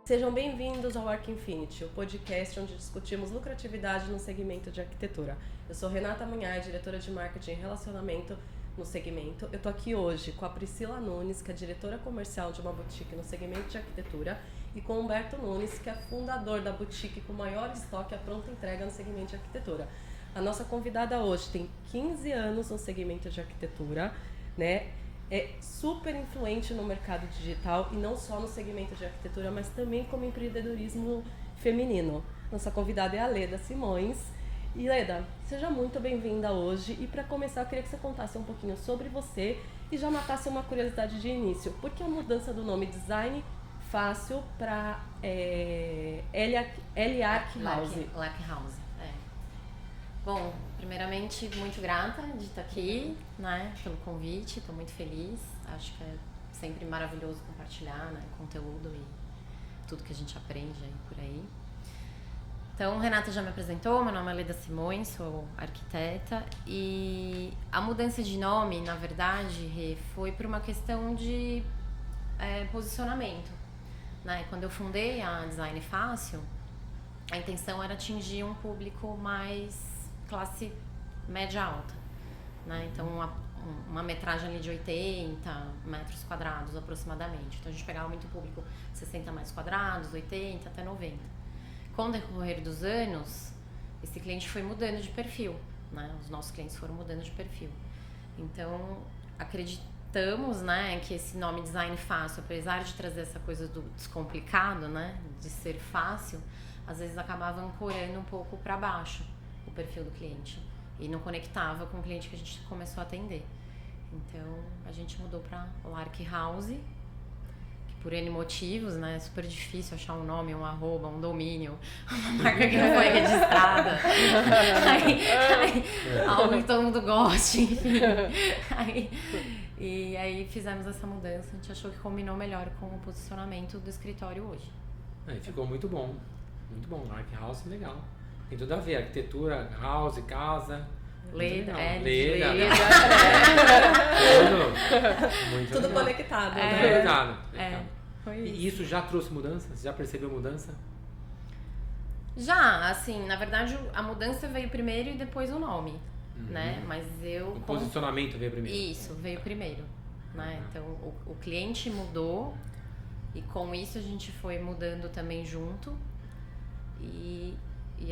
Sejam bem-vindos ao Arc Infinity, o podcast onde discutimos lucratividade no segmento de arquitetura. Eu sou Renata Munhaz, diretora de marketing e relacionamento no segmento. Eu tô aqui hoje com a Priscila Nunes, que é diretora comercial de uma boutique no segmento de arquitetura, e com o Humberto Nunes, que é fundador da boutique com maior estoque à pronta entrega no segmento de arquitetura. A nossa convidada hoje tem 15 anos no segmento de arquitetura, né? É super influente no mercado digital e não só no segmento de arquitetura, mas também como empreendedorismo feminino. Nossa convidada é a Leda Simões. E Leda, seja muito bem-vinda hoje. E para começar, eu queria que você contasse um pouquinho sobre você e já matasse uma curiosidade de início. Por que a mudança do nome Design Fácil para L-Arc House? L-Arc House, é. Bom, primeiramente, muito grata de estar aqui, né, pelo convite, estou muito feliz. Acho que é sempre maravilhoso compartilhar, né, conteúdo e tudo que a gente aprende aí por aí. Então, Renata já me apresentou, meu nome é Leda Simões, sou arquiteta e a mudança de nome, na verdade, Rê, foi por uma questão de posicionamento, né? Quando eu fundei a Design Fácil, a intenção era atingir um público mais classe média alta, né? Então uma metragem ali de 80 metros quadrados aproximadamente. Então a gente pegava muito público 60 metros quadrados, 80 até 90. Com o decorrer dos anos, esse cliente foi mudando de perfil, né? Os nossos clientes foram mudando de perfil. Então acreditamos, né, que esse nome Design Fácil, apesar de trazer essa coisa do descomplicado, né, de ser fácil, às vezes acabava ancorando um pouco para baixo o perfil do cliente e não conectava com o cliente que a gente começou a atender. Então a gente mudou para L-Arc House, que por N motivos, né, é super difícil achar um nome, um arroba, um domínio, uma marca que não foi registrada, algo que todo mundo goste, enfim. E aí fizemos essa mudança, a gente achou que combinou melhor com o posicionamento do escritório hoje. Ficou muito bom, Arc House, legal. Tem tudo a ver, arquitetura, house, casa. Leda. Tudo conectado, né? Conectado. Foi isso. E isso já trouxe mudança? Você já percebeu mudança? Já, assim, na verdade a mudança veio primeiro e depois o nome, né? Mas O posicionamento veio primeiro. Isso, veio primeiro, né? Então o cliente mudou e com isso a gente foi mudando também junto e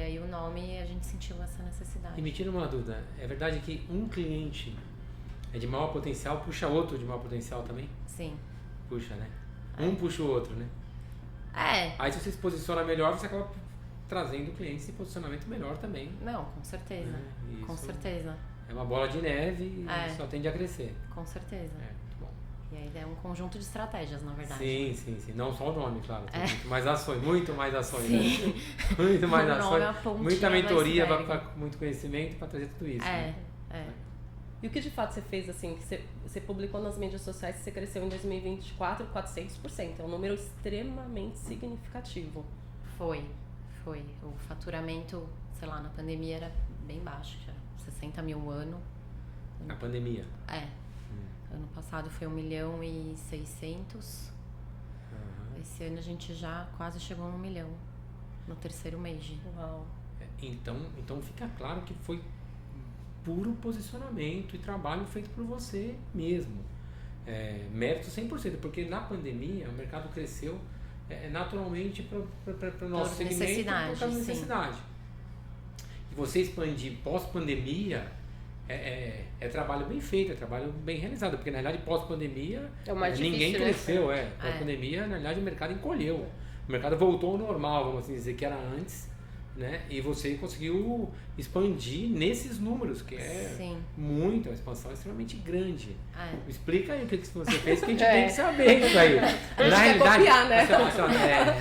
aí o nome a gente sentiu essa necessidade. E me tira uma dúvida, é verdade que um cliente é de maior potencial, puxa outro de maior potencial também? Sim. Puxa, né? Um puxa o outro, né? Aí se você se posiciona melhor, você acaba trazendo clientes em posicionamento melhor também. Não, com certeza. Com certeza. É uma bola de neve e só tende a crescer. Com certeza. Muito bom. E aí é um conjunto de estratégias, na verdade. Sim. Não só o nome, claro. Tem muito mais ações, muito mais ações. Sim. Né? Muito mais ações. Muita mentoria, muito conhecimento para trazer tudo isso. E o que de fato você fez, assim, que você publicou nas mídias sociais que você cresceu em 2024 400%. É um número extremamente significativo. Foi. O faturamento, sei lá, na pandemia era bem baixo, era 60 mil ano. Na pandemia? Ano passado foi 1.600.000. Esse ano a gente já quase chegou no 1 milhão, no terceiro mês. Uau. Então fica claro que foi puro posicionamento e trabalho feito por você mesmo. Mérito 100%, porque na pandemia o mercado cresceu naturalmente para o nosso segmento por causa da necessidade. E você expandir pós-pandemia é trabalho bem feito, é trabalho bem realizado, porque na realidade pós-pandemia ninguém cresceu, pós-pandemia na realidade o mercado encolheu, o mercado voltou ao normal, vamos assim dizer, que era antes, né? E você conseguiu expandir nesses números, que muito, uma expansão extremamente grande. Explica aí o que você fez, que a gente tem que saber isso aí. Na realidade, copiar, né?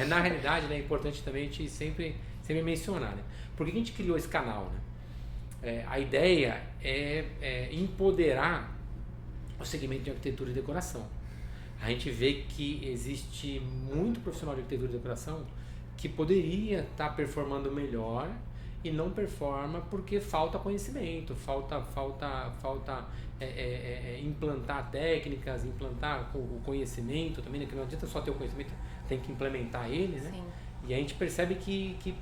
Na realidade, né, é importante também a gente sempre mencionar, né? Por que a gente criou esse canal, né? A ideia é empoderar o segmento de arquitetura e decoração. A gente vê que existe muito profissional de arquitetura e decoração que poderia estar performando melhor e não performa porque falta conhecimento, falta implantar técnicas, implantar o conhecimento também, né? Que não adianta só ter o conhecimento, tem que implementar ele, né? Sim. E a gente percebe que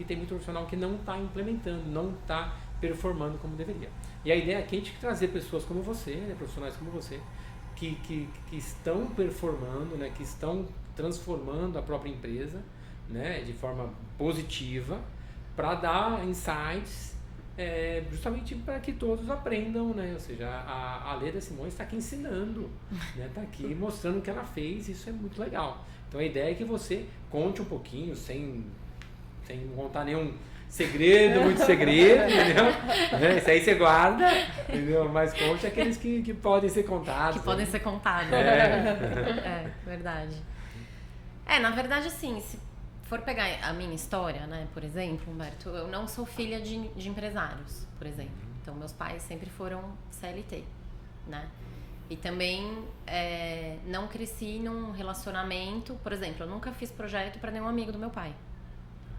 tem muito profissional que não está implementando, não está performando como deveria. E a ideia aqui é a gente trazer pessoas como você, né, profissionais como você, que estão performando, né, que estão transformando a própria empresa, né, de forma positiva, para dar insights, justamente para que todos aprendam, né? Ou seja, a Leda Simões está aqui ensinando, né? Está aqui mostrando o que ela fez, isso é muito legal. Então a ideia é que você conte um pouquinho, sem contar nenhum segredo, muito segredo, entendeu? Isso aí você guarda, entendeu? Mas conte aqueles que podem ser contados. Que podem ser contados. Verdade. Na verdade, assim, se for pegar a minha história, né, por exemplo, Humberto, eu não sou filha de empresários, por exemplo. Então, meus pais sempre foram CLT, né? E também não cresci num relacionamento, por exemplo, eu nunca fiz projeto para nenhum amigo do meu pai.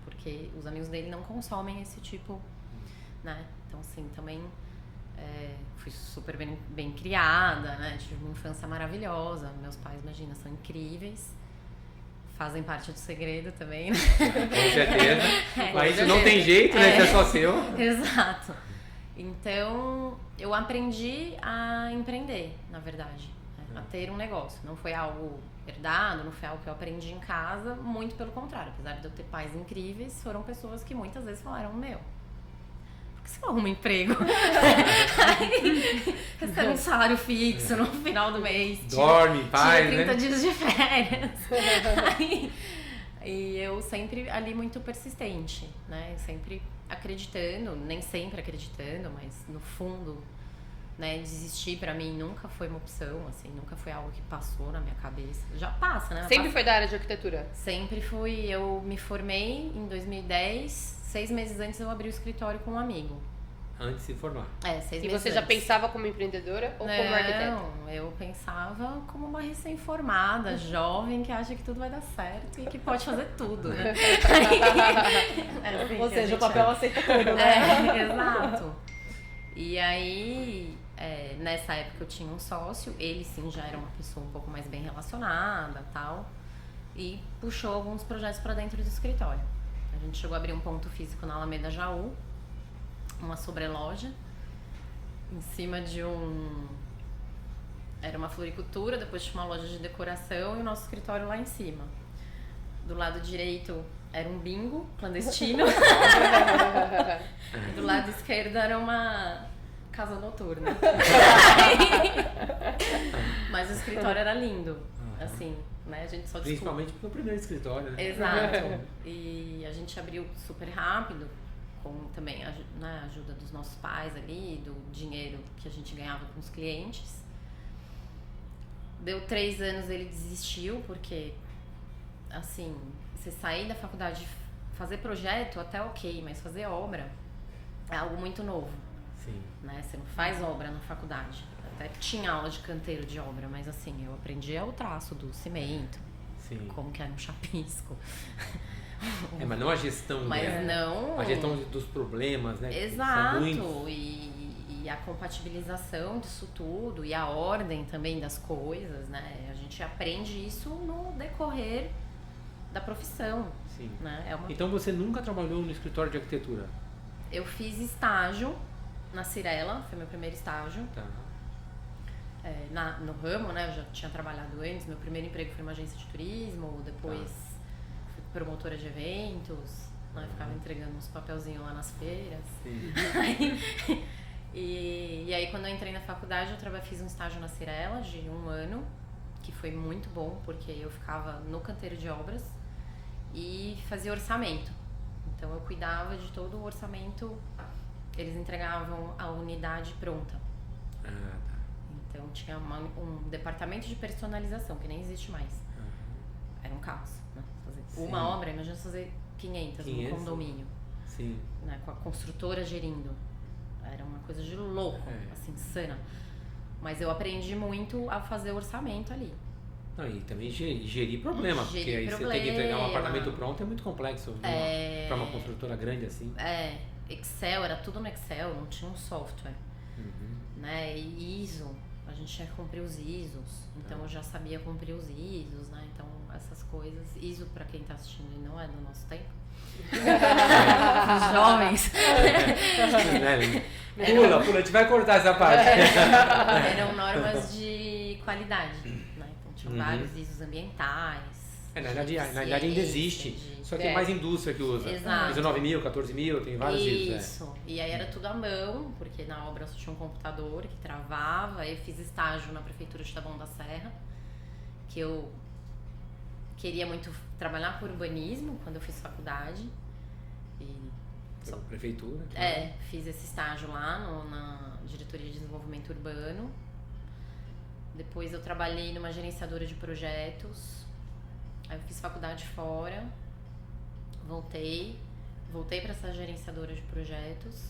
Porque os amigos dele não consomem esse tipo, né? Então, assim, também fui super bem criada, né? Tive uma infância maravilhosa. Meus pais, imagina, são incríveis. Fazem parte do segredo também, né? Com certeza. Mas isso não tem jeito, né? Que é só seu. Exato. Então, eu aprendi a empreender, na verdade. A ter um negócio. Não foi algo herdado, não foi algo que eu aprendi em casa, muito pelo contrário. Apesar de eu ter pais incríveis, foram pessoas que muitas vezes falaram, por que você não arruma um emprego? Recebe um salário fixo no final do mês. Dorme, pai, tira 30 né? dias de férias. E eu sempre ali muito persistente, né? Sempre acreditando, nem sempre acreditando, mas no fundo, né, desistir pra mim nunca foi uma opção, assim, nunca foi algo que passou na minha cabeça. Já passa, né? Sempre foi da área de arquitetura? Sempre fui. Eu me formei em 2010, 6 meses antes eu abri o escritório com um amigo. Antes de se formar. 6 meses E você antes. já pensava como empreendedora ou como arquiteta? Não, eu pensava como uma recém-formada, jovem, que acha que tudo vai dar certo e que pode fazer tudo, né? Assim, Ou que seja, a o papel gente... aceita tudo, né? Exato. E aí, nessa época eu tinha um sócio, ele sim já era uma pessoa um pouco mais bem relacionada e tal, e puxou alguns projetos para dentro do escritório. A gente chegou a abrir um ponto físico na Alameda Jaú, uma sobreloja, em cima de era uma floricultura, depois tinha uma loja de decoração e o nosso escritório lá em cima. Do lado direito era um bingo clandestino. E do lado esquerdo era uma casa noturna. Mas o escritório era lindo, assim, né? A gente só Principalmente porque é o primeiro escritório, né? Exato. E a gente abriu super rápido, com também a ajuda dos nossos pais ali, do dinheiro que a gente ganhava com os clientes. Deu 3 anos, ele desistiu, porque, assim, você sair da faculdade, fazer projeto até ok, mas fazer obra é algo muito novo. Sim. Né? Você não faz obra na faculdade. Até tinha aula de canteiro de obra, mas assim, eu aprendi o traço do cimento, Sim. como que era um chapisco. Mas não a gestão, Mas né? não... A gestão dos problemas, né? Exato, São muitos. E a compatibilização disso tudo, e a ordem também das coisas, né? A gente aprende isso no decorrer da profissão. Sim. Né? Então você nunca trabalhou no escritório de arquitetura? Eu fiz estágio na Cirela, foi meu primeiro estágio. Tá. No ramo, né? Eu já tinha trabalhado antes. Meu primeiro emprego foi numa agência de turismo, depois fui promotora de eventos, né? Ficava entregando uns papelzinhos lá nas feiras. Sim. E aí quando eu entrei na faculdade, eu fiz um estágio na Cirela de 1 ano, que foi muito bom, porque eu ficava no canteiro de obras e fazia orçamento. Então eu cuidava de todo o orçamento, eles entregavam a unidade pronta. Ah, tá. Então tinha um departamento de personalização, que nem existe mais. Era um caos, né? Fazer uma obra, imagina fazer 500 num condomínio. Sim. Né? Com a construtora gerindo. Era uma coisa de louco, assim, insana. Mas eu aprendi muito a fazer orçamento ali. Não, e também gerir problema, porque aí problema. você tem que entregar um apartamento pronto, é muito complexo para uma construtora grande assim. Excel, era tudo no Excel, não tinha um software. Né? E ISO, a gente tinha que cumprir os ISOs, então eu já sabia cumprir os ISOs, né? Então essas coisas, ISO pra quem tá assistindo e não é do nosso tempo, os jovens. Pula, a gente vai cortar essa parte. Eram normas de qualidade, né? Então tinham vários ISOs ambientais. Na verdade ainda existe, só que é mais indústria que usa. Exato. ISO 9000, 14000, tem vários ISOs. Isso. E aí era tudo à mão, porque na obra só tinha um computador que travava. Aí eu fiz estágio na prefeitura de Taboão da Serra, que eu queria muito trabalhar com urbanismo quando eu fiz faculdade. Prefeitura. Fiz esse estágio lá na diretoria de desenvolvimento urbano. Depois eu trabalhei numa gerenciadora de projetos. Aí eu fiz faculdade fora, voltei para essa gerenciadora de projetos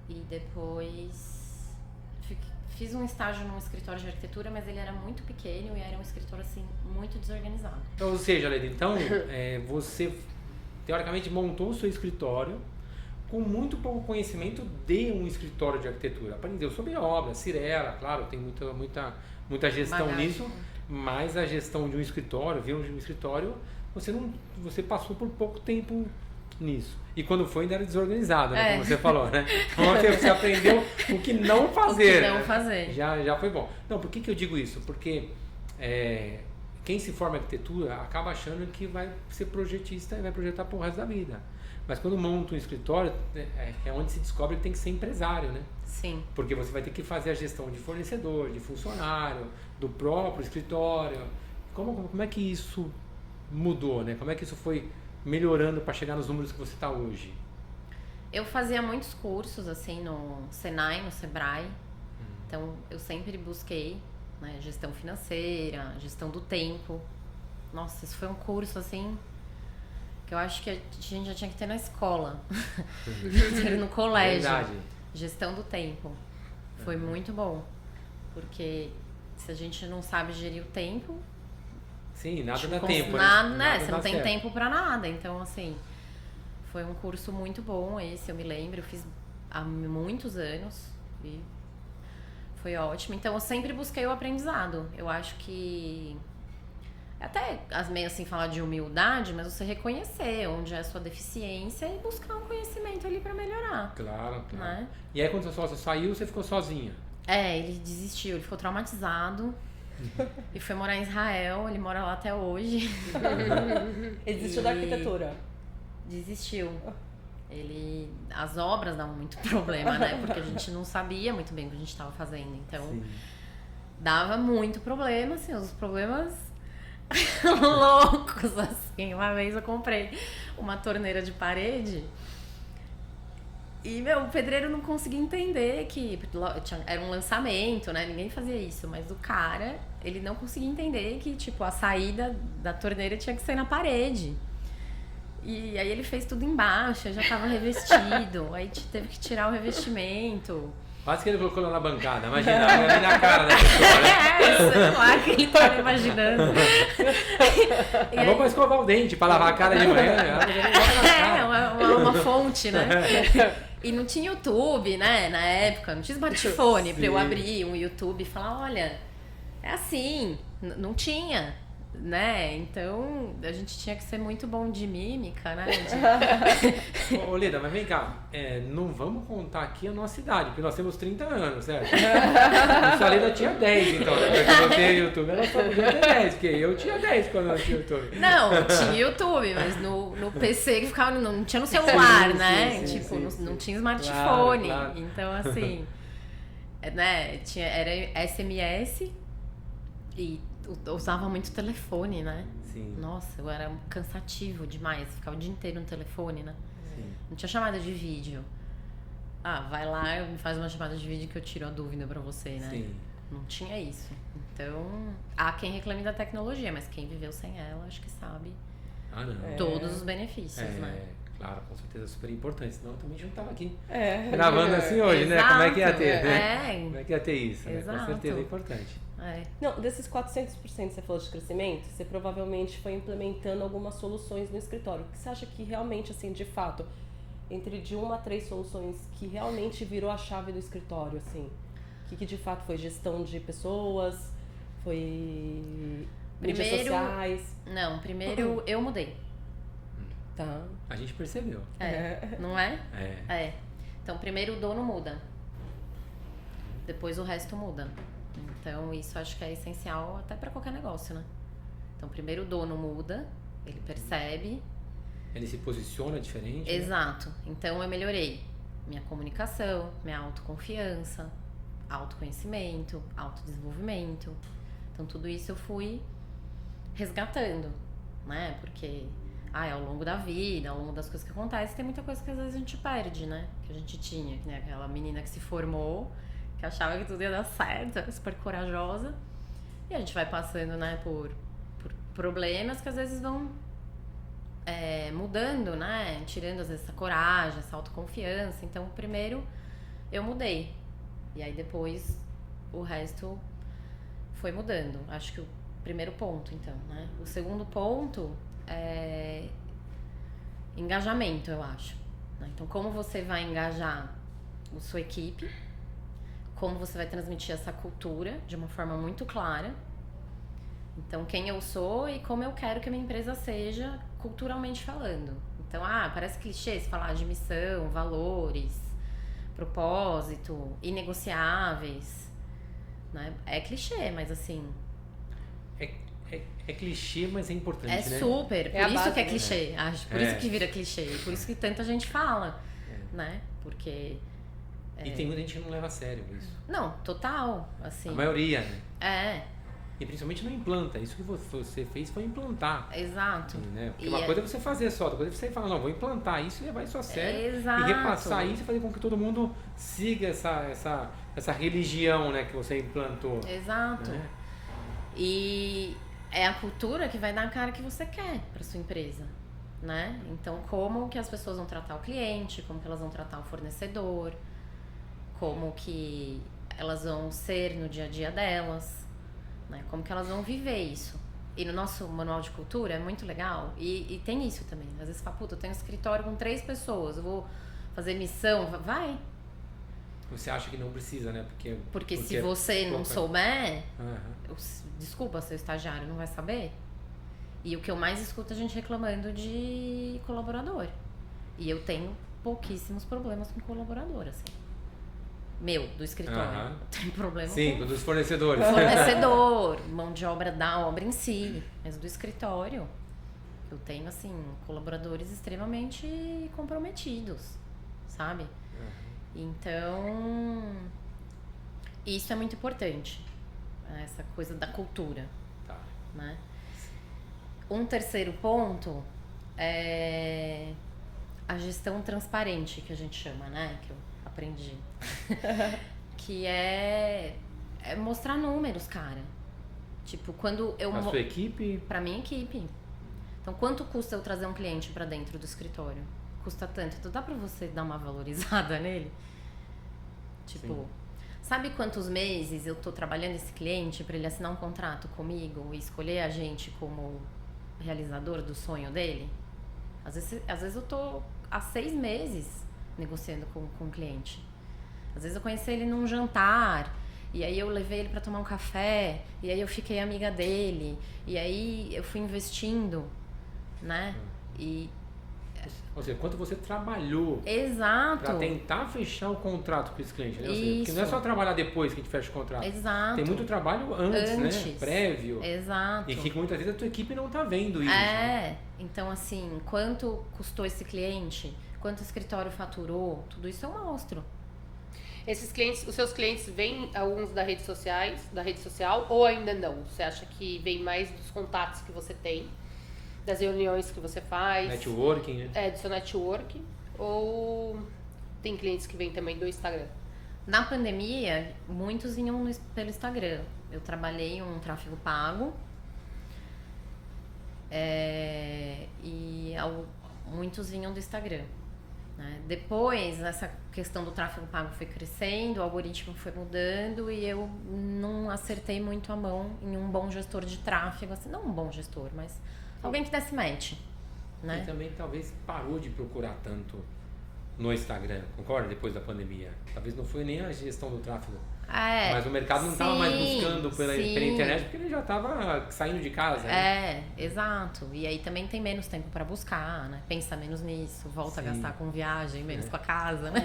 e depois fiz um estágio num escritório de arquitetura, mas ele era muito pequeno e era um escritório assim muito desorganizado. Ou seja, Leda, então você teoricamente montou o seu escritório com muito pouco conhecimento de um escritório de arquitetura. Aprendeu sobre obra, Cirela, claro, tem muita gestão Bagagem. nisso. Mas a gestão de um escritório, de um escritório, você passou por pouco tempo nisso. E quando foi ainda era desorganizado, né? Como você falou, né? Então você aprendeu o que não fazer. O que não fazer. Já foi bom. Não, por que eu digo isso? Porque quem se forma em arquitetura acaba achando que vai ser projetista e vai projetar pro resto da vida. Mas quando monta um escritório, é onde se descobre que tem que ser empresário, né? Sim. Porque você vai ter que fazer a gestão de fornecedor, de funcionário, do próprio escritório. Como é que isso mudou, né? Como é que isso foi melhorando para chegar nos números que você está hoje? Eu fazia muitos cursos assim no Senai, no Sebrae. Então eu sempre busquei, né, gestão financeira, gestão do tempo. Nossa, isso foi um curso assim que eu acho que a gente já tinha que ter na escola, no colégio. Verdade. Gestão do tempo. Foi muito bom. Porque se a gente não sabe gerir o tempo... Sim, nada tipo, dá tempo, nada, né? Você não dá tem certo. tempo pra nada. Então, assim, foi um curso muito bom esse, eu me lembro. Eu fiz há muitos anos e foi ótimo. Então, eu sempre busquei o aprendizado. Eu acho que... Até meio assim falar de humildade, mas você reconhecer onde é a sua deficiência e buscar um conhecimento ali pra melhorar. Claro. Né? E aí quando seu sócio saiu, você ficou sozinha? Ele desistiu, ele ficou traumatizado e foi morar em Israel, ele mora lá até hoje. Ele desistiu da arquitetura. Desistiu. As obras davam muito problema, né? Porque a gente não sabia muito bem o que a gente estava fazendo. Então, dava muito problema, assim, os problemas loucos, assim. Uma vez eu comprei uma torneira de parede e, o pedreiro não conseguia entender que era um lançamento, né? Ninguém fazia isso, mas o cara, ele não conseguia entender que, tipo, a saída da torneira tinha que ser na parede. E aí ele fez tudo embaixo, já tava revestido, aí teve que tirar o revestimento. Quase que ele colocou lá na bancada, imagina na cara da pessoa. Sei lá que ele tava imaginando. É bom pra escovar o dente, pra lavar a cara de manhã. Uma fonte, né? E não tinha YouTube, né? Na época, não tinha smartphone pra eu abrir um YouTube e falar, olha, é assim, não tinha. Né? Então a gente tinha que ser muito bom de mímica, né? Ô Leda, mas vem cá, não vamos contar aqui a nossa idade, porque nós temos 30 anos, certo? A Leda tinha 10, então, né? Porque você tem YouTube, ela só podia ter 10, porque eu tinha 10 quando eu tinha YouTube. Não, tinha YouTube, mas no PC que ficava, não tinha no celular, né? Não tinha smartphone. Claro. Então, assim, né? Era SMS e eu usava muito telefone, né? Sim. Nossa, eu era cansativo demais. Ficava o dia inteiro no telefone, né? Sim. Não tinha chamada de vídeo. Vai lá, me faz uma chamada de vídeo que eu tiro a dúvida pra você, né? Sim. Não tinha isso. Então, há quem reclame da tecnologia, mas quem viveu sem ela, acho que sabe Não. todos os benefícios, né? Claro, com certeza super importante, senão eu também já não estava aqui gravando assim hoje, né? Como é que ia ter, né? Como é que ia ter isso, né? Com certeza é importante. Não, desses 400% que você falou de crescimento, você provavelmente foi implementando algumas soluções no escritório. O que você acha que realmente, assim, de fato, entre de 1 a 3 soluções que realmente virou a chave do escritório, assim, que de fato foi? Gestão de pessoas? Foi mídias Primeiro- sociais? Não, primeiro eu mudei. Tá. A gente percebeu. Não é? É. É. Então, primeiro o dono muda. Depois o resto muda. Então, isso acho que é essencial até para qualquer negócio, né? Então, primeiro o dono muda, ele percebe. Ele se posiciona diferente. né? Exato. Então, eu melhorei minha comunicação, minha autoconfiança, autoconhecimento, autodesenvolvimento. Então, tudo isso eu fui resgatando, né? Porque ao longo da vida, ao longo das coisas que acontecem, tem muita coisa que às vezes a gente perde, né? Que a gente tinha, né? Aquela menina que se formou, que achava que tudo ia dar certo, era super corajosa. E a gente vai passando, né, por problemas que às vezes vão mudando, né? Tirando às vezes essa coragem, essa autoconfiança. Então, primeiro eu mudei. E aí depois o resto foi mudando. Acho que o primeiro ponto, então, né? O segundo ponto é engajamento, eu acho. Né? Então, como você vai engajar a sua equipe, como você vai transmitir essa cultura de uma forma muito clara. Então, quem eu sou e como eu quero que a minha empresa seja culturalmente falando. Então, parece clichê se falar de missão, valores, propósito, inegociáveis, né? É clichê, mas assim... É clichê, mas é importante, É né? super, por É a isso base, que é né? clichê, acho, por isso que vira clichê, por isso que tanta gente fala, né? Porque... E tem muita gente que não leva a sério isso. Não, total, assim... A maioria, né? É, E principalmente não implanta. Isso que você fez foi implantar. exato. Né? Porque E uma coisa é você fazer só, outra coisa é você falar, não, vou implantar isso e levar isso a sério. Exato. E repassar isso e fazer com que todo mundo siga essa religião, né, que você implantou. Exato. Né? E é a cultura que vai dar a cara que você quer para sua empresa, né? Então, como que as pessoas vão tratar o cliente, como que elas vão tratar o fornecedor, como que elas vão ser no dia a dia delas, né? Como que elas vão viver isso. E no nosso manual de cultura é muito legal, e tem isso também. Às vezes você fala, puta, eu tenho um escritório com 3 pessoas, eu vou fazer missão, vai. Você acha que não precisa, né? Porque se é você não pouca. souber, Aham. desculpa, seu estagiário não vai saber. E o que eu mais escuto é a gente reclamando de colaborador. E eu tenho pouquíssimos problemas com colaborador, assim. Meu, do escritório. Aham. Eu tenho problema Sim, dos fornecedores. com fornecedor, mão de obra da obra em si. Mas do escritório, eu tenho, assim, colaboradores extremamente comprometidos, sabe? Então, isso é muito importante. Essa coisa da cultura, Tá. né? Um terceiro ponto é a gestão transparente, que a gente chama, né? Que eu aprendi. Que é mostrar números, cara. Tipo, quando eu... A sua equipe? Pra minha equipe. Então, quanto custa eu trazer um cliente pra dentro do escritório? Custa tanto. Então, dá pra você dar uma valorizada nele? Tipo... Sim. Sabe quantos meses eu tô trabalhando esse cliente para ele assinar um contrato comigo e escolher a gente como realizador do sonho dele? Às vezes eu tô há 6 meses negociando com o cliente. Às vezes eu conheci ele num jantar, e aí eu levei ele para tomar um café, e aí eu fiquei amiga dele, e aí eu fui investindo, né? Ou seja, quanto você trabalhou Exato. para tentar fechar o contrato com esse cliente, né? Ou seja, porque Isso. não é só trabalhar depois que a gente fecha o contrato. Exato. Tem muito trabalho antes, né? Prévio. Exato. E que muitas vezes a tua equipe não tá vendo isso. Então assim, quanto custou esse cliente? Quanto o escritório faturou? Tudo isso eu mostro. Esses clientes, os seus clientes vêm alguns da rede social ou ainda não? Você acha que vem mais dos contatos que você tem, das reuniões que você faz? Networking, né? Do seu network? Ou tem clientes que vêm também do Instagram? Na pandemia, muitos vinham pelo Instagram. Eu trabalhei um tráfego pago. Muitos vinham do Instagram. Né? Depois, essa questão do tráfego pago foi crescendo, o algoritmo foi mudando e eu não acertei muito a mão em um bom gestor de tráfego. Assim, não um bom gestor, mas alguém que desse match. Né? E também talvez parou de procurar tanto no Instagram, concorda? Depois da pandemia. Talvez não foi nem a gestão do tráfego. Mas o mercado não estava mais buscando pela sim. internet porque ele já estava saindo de casa. Né? Exato. E aí também tem menos tempo para buscar, né? Pensa menos nisso, volta a gastar com viagem, menos com a casa, né?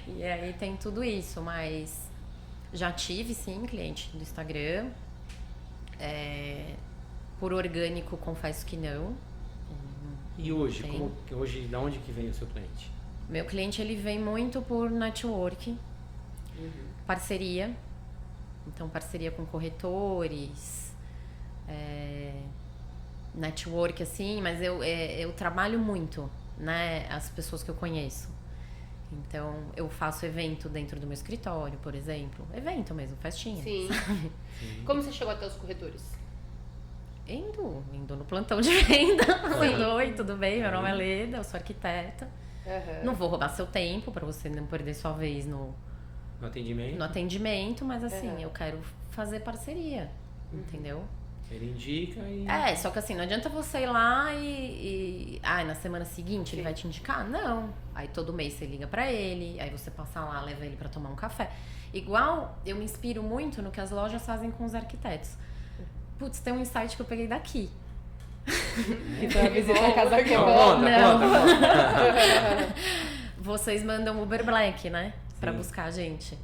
E aí tem tudo isso, mas já tive sim cliente do Instagram. Por orgânico, confesso que não. E hoje, hoje, de onde que vem o seu cliente? Meu cliente, ele vem muito por network, parceria. Então, parceria com corretores, network, assim, mas eu trabalho muito, né, as pessoas que eu conheço. Então, eu faço evento dentro do meu escritório, por exemplo. Evento mesmo, festinha. Sim. Como você chegou até os corretores? Indo no plantão de venda. Oi, tudo bem? Meu nome é Leda, eu sou arquiteta. Não vou roubar seu tempo pra você não perder sua vez no atendimento, mas assim, eu quero fazer parceria, entendeu? Ele indica e... Só que assim, não adianta você ir lá na semana seguinte ele vai te indicar? Não. Aí todo mês você liga pra ele, aí você passa lá, leva ele pra tomar um café. Igual, eu me inspiro muito no que as lojas fazem com os arquitetos. Putz, tem um insight que eu peguei daqui. Que foi a visita à casa que Vocês mandam Uber Black, né? Pra buscar a gente.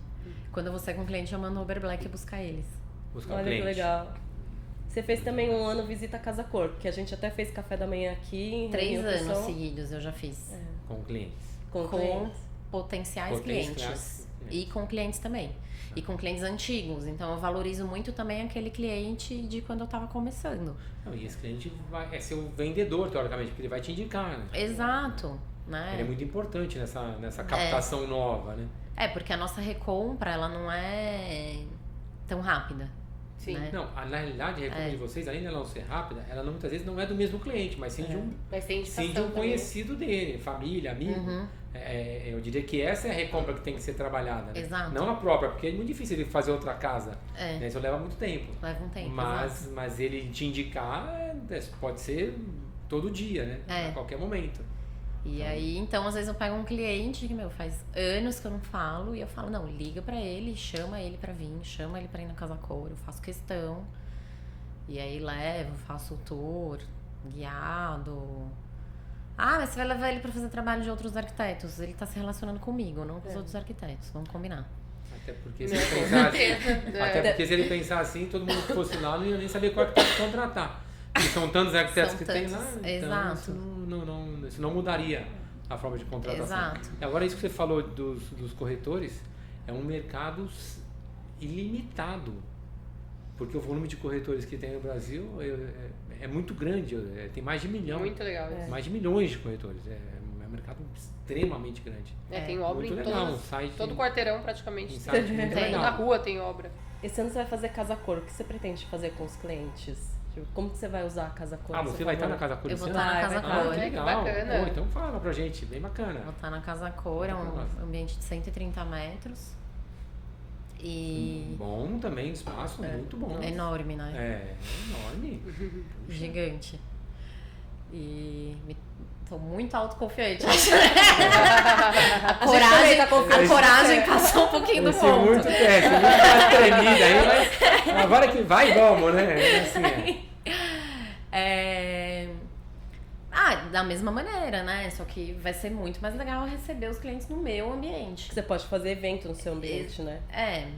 Quando você é com cliente, eu mando Uber Black buscar eles. Olha que legal. Você fez também um ano visita à Casa Cor, que a gente até fez café da manhã aqui. 3 anos seguidos eu já fiz. Com clientes. Com potenciais clientes. E com clientes também. E com clientes antigos. Então eu valorizo muito também aquele cliente de quando eu tava começando. Não, e esse cliente é seu vendedor, teoricamente, porque ele vai te indicar, né? Exato. Né? Ele é muito importante nessa captação nova, né? Porque a nossa recompra, ela não é tão rápida. Sim. Né? Não, na realidade, a recompra de vocês, além dela não ser rápida, ela muitas vezes não é do mesmo cliente, mas sim de um conhecido dele, família, amigo. Eu diria que essa é a recompra que tem que ser trabalhada. Né? Exato. Não a própria, porque é muito difícil ele fazer outra casa. Né? Isso leva muito tempo. Leva um tempo, mas ele te indicar pode ser todo dia, né? A qualquer momento. E aí, então, às vezes eu pego um cliente que, faz anos que eu não falo, e eu falo, não, liga pra ele, chama ele pra vir, chama ele pra ir na Casa Cor, eu faço questão. E aí levo, faço o tour, guiado. Mas você vai levar ele pra fazer trabalho de outros arquitetos, ele tá se relacionando comigo, não com os outros arquitetos, vamos combinar. Até porque se ele pensar assim, todo mundo que fosse lá não ia nem saber qual arquiteto contratar. E são tantos arquitetos tem lá, então isso não mudaria a forma de contratação. Exato. E agora isso que você falou dos corretores, é um mercado ilimitado, porque o volume de corretores que tem no Brasil é muito grande, tem mais de 1 milhão. Muito legal. Mais de milhões de corretores, é um mercado extremamente grande. Tem obra muito em legal, todo quarteirão praticamente. Um site muito legal. Na rua tem obra. Esse ano você vai fazer Casa Cor, o que você pretende fazer com os clientes? Como que você vai usar a Casa Cor? Você vai estar na Casa Cor? Eu vou estar na Casa Cor. Que legal. Bacana. Então fala pra gente, bem bacana. Vou estar na Casa Cor, é um ambiente de 130 metros. E... Bom também, espaço muito bom. É enorme, né? É enorme. Gigante. E tô muito autoconfiante. A coragem passou um pouquinho do ponto. Muito teste, muito mais tremida aí, mas agora que vai, vamos, né? Assim, da mesma maneira, né? Só que vai ser muito mais legal receber os clientes no meu ambiente. Você pode fazer evento no seu ambiente, né?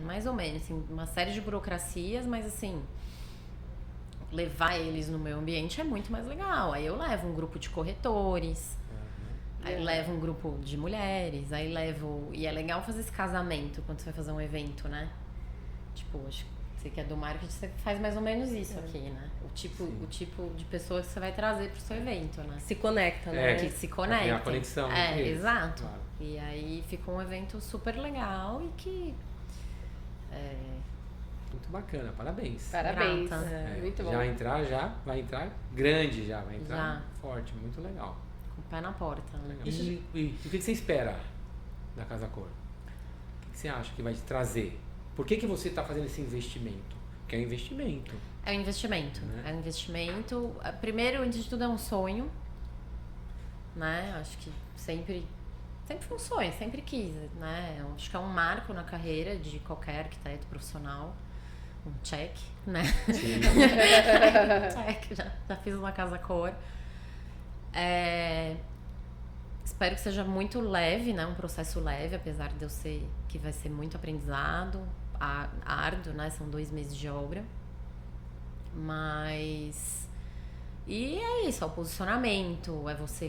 Mais ou menos, assim, uma série de burocracias, mas assim, levar eles no meu ambiente é muito mais legal. Aí eu levo um grupo de corretores, aí levo um grupo de mulheres, aí levo... E é legal fazer esse casamento quando você vai fazer um evento, né? Tipo, acho que você que é do marketing, você faz mais ou menos isso aqui, né? O tipo de pessoa que você vai trazer pro seu evento, né? Se conecta, né? Que se conecta. Tem a conexão. Exato. Claro. E aí fica um evento super legal e que... Muito bacana, parabéns. Parabéns. Muito bom. Vai entrar grande vai entrar forte, muito legal. Com o pé na porta. Né? E o que você espera da Casa Cor? O que você acha que vai te trazer? Por que você está fazendo esse investimento? Porque é um investimento. É um investimento. Né? É um investimento. Primeiro, antes de tudo, é um sonho. Né? Acho que sempre Sempre foi um sonho, sempre quis, né? Eu acho que é um marco na carreira de qualquer arquiteto profissional. Um check, né? Sim. Check, já fiz uma casa cor. Espero que seja muito leve, né? Um processo leve, apesar de eu ser que vai ser muito aprendizado, árduo, né? São 2 meses de obra. Mas... E é isso, é o posicionamento, é você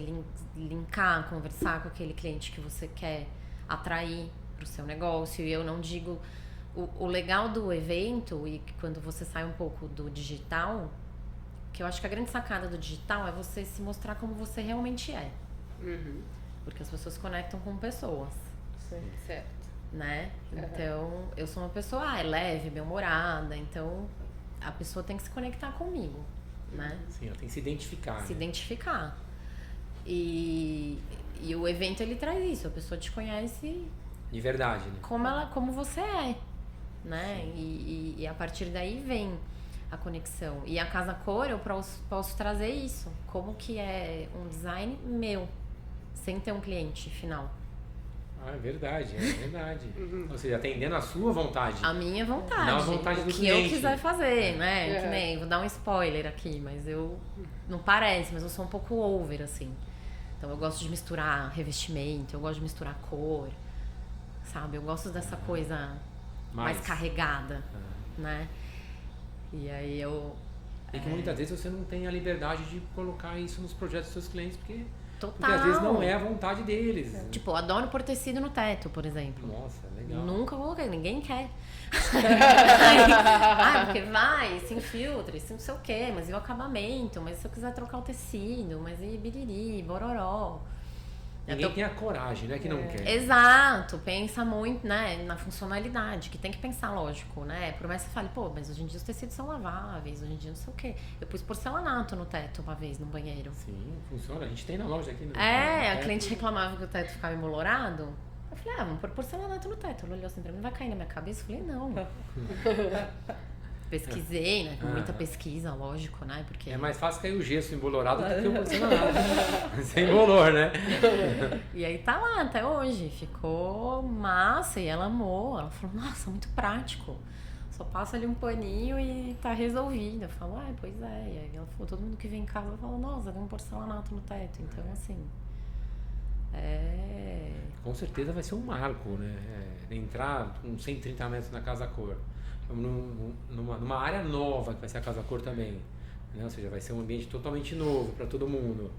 linkar, conversar com aquele cliente que você quer atrair para o seu negócio. E eu não digo... O legal do evento, e quando você sai um pouco do digital, que eu acho que a grande sacada do digital é você se mostrar como você realmente é. Uhum. Porque as pessoas conectam com pessoas, Certo. né? Então, eu sou uma pessoa, é leve, bem-humorada, então a pessoa tem que se conectar comigo, né? Sim, ela tem que se identificar. Se né? identificar. E o evento, ele traz isso, a pessoa te conhece De verdade, né? como você é, né? E a partir daí vem a conexão. E a Casa Cor, eu posso trazer isso, como que é um design meu, sem ter um cliente final. Ah, é verdade. Ou seja, atendendo a sua vontade. A minha vontade. Não a vontade do o que cliente. eu quiser fazer, né? É. Que nem, vou dar um spoiler aqui, mas eu... Não parece, mas eu sou um pouco over, assim. Então eu gosto de misturar revestimento, eu gosto de misturar cor, sabe? Eu gosto dessa coisa mais carregada, né? E aí eu... E que muitas vezes você não tem a liberdade de colocar isso nos projetos dos seus clientes, porque Total. às vezes não é a vontade deles. né? Tipo, eu adoro pôr tecido no teto, por exemplo. Nossa, legal. Nunca coloquei, ninguém quer. Porque vai, se infiltra, se não sei o quê, mas e o acabamento? Mas se eu quiser trocar o tecido, mas e biriri, bororó. Ninguém tem a coragem, né? Que não quer. Exato, pensa muito, né, na funcionalidade, que tem que pensar, lógico, né? Por mais que você fale, pô, mas hoje em dia os tecidos são laváveis, hoje em dia não sei o quê. Eu pus porcelanato no teto uma vez, no banheiro. Sim, funciona. A gente tem na loja aqui. No A cliente reclamava que o teto ficava emolorado. Eu falei, vamos pôr porcelanato no teto. Ela olhou assim pra mim, vai cair na minha cabeça? Eu falei, não. Pesquisei, né? Com muita pesquisa, lógico, né? Porque... É mais fácil cair o gesso embolorado do que o porcelanato. Sem bolor, né? E aí tá lá até hoje. Ficou massa e ela amou. Ela falou, nossa, muito prático. Só passa ali um paninho e tá resolvido. Eu falo, pois é. E aí ela falou, todo mundo que vem em casa fala, nossa, tem um porcelanato no teto. Então, assim... Com certeza vai ser um marco, né? Entrar com 130 metros na Casa Cor. Numa área nova que vai ser a Casa Cor também, né? Ou seja, vai ser um ambiente totalmente novo para todo mundo.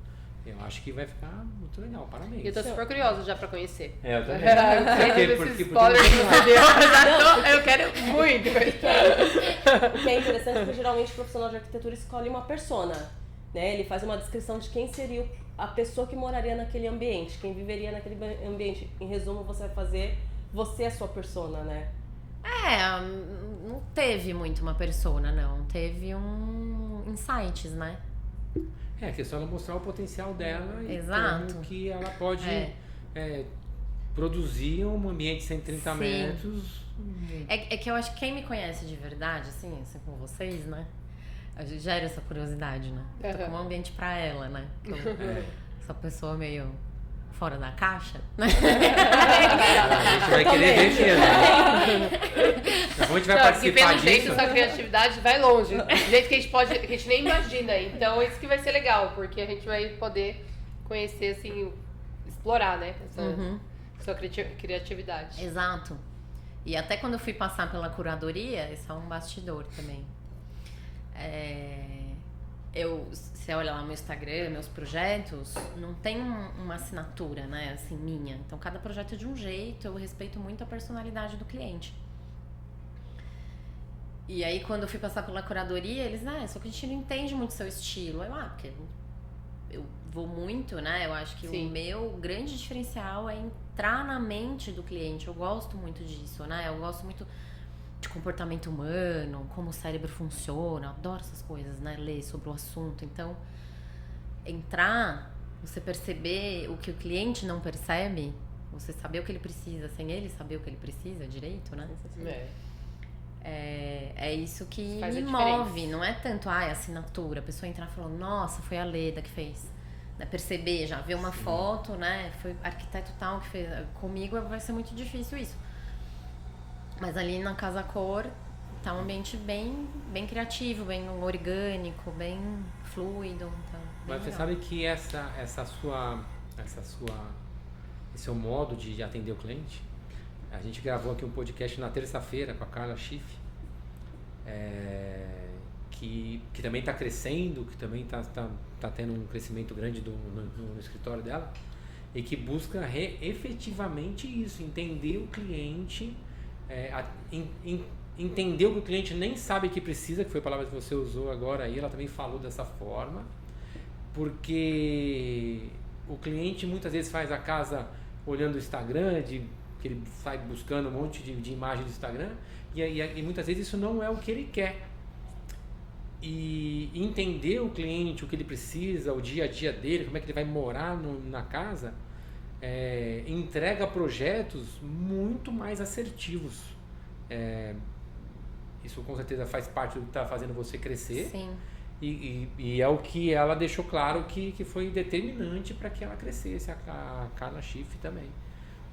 Eu acho que vai ficar muito legal, parabéns. E eu tô super curiosa já pra conhecer. Eu também. Desses spoilers que você deu, eu quero muito. O que é interessante é que geralmente o profissional de arquitetura escolhe uma persona, né? Ele faz uma descrição de quem seria a pessoa que moraria naquele ambiente, quem viveria naquele ambiente. Em resumo, você vai fazer você a sua persona, né? Não teve muito uma persona, não. Teve insights, né? A questão é ela mostrar o potencial dela e Exato. como que ela pode produzir um ambiente de 130 Sim. metros. É que eu acho que quem me conhece de verdade, assim como vocês, né? Gera essa curiosidade, né? Tô com um ambiente pra ela, né? Então, essa pessoa meio fora da caixa, né? A gente vai querer ver mesmo. A gente vai Porque participar pelo jeito disso. essa criatividade vai longe. Do jeito que a gente nem imagina. Então isso que vai ser legal, porque a gente vai poder conhecer, assim, explorar, né? Sua criatividade. Exato. E até quando eu fui passar pela curadoria, isso é um bastidor também. Você olha lá no meu Instagram, meus projetos, não tem uma assinatura, né, assim, minha. Então, cada projeto é de um jeito, eu respeito muito a personalidade do cliente. E aí, quando eu fui passar pela curadoria, eles, só que a gente não entende muito o seu estilo. Porque eu vou muito, né, eu acho que Sim. o meu grande diferencial é entrar na mente do cliente. Eu gosto muito disso, né, eu gosto muito de comportamento humano, como o cérebro funciona, eu adoro essas coisas, né? Ler sobre o assunto. Então, entrar, você perceber o que o cliente não percebe, você saber o que ele precisa, sem ele saber o que ele precisa direito, né? É isso que me move, não é tanto a assinatura, a pessoa entrar falando, nossa, foi a Leda que fez. né, perceber já, ver uma foto, né? Foi arquiteto tal que fez. Comigo vai ser muito difícil isso. Mas ali na Casa Cor tá um ambiente bem criativo, bem orgânico, bem fluido. Então, Mas você sabe que esse seu modo de atender o cliente, a gente gravou aqui um podcast na terça-feira com a Carla Schiff, que também está crescendo, que também tá tendo um crescimento grande no escritório dela, e que busca efetivamente isso, entender o cliente, entender o que o cliente nem sabe que precisa, que foi a palavra que você usou agora aí, ela também falou dessa forma, porque o cliente muitas vezes faz a casa olhando o Instagram, que ele sai buscando um monte de imagem do Instagram, e muitas vezes isso não é o que ele quer. E entender o cliente, o que ele precisa, o dia a dia dele, como é que ele vai morar na casa, entrega projetos muito mais assertivos. Isso com certeza faz parte do que está fazendo você crescer. Sim. E é o que ela deixou claro que foi determinante para que ela crescesse, a Carla Schiff também.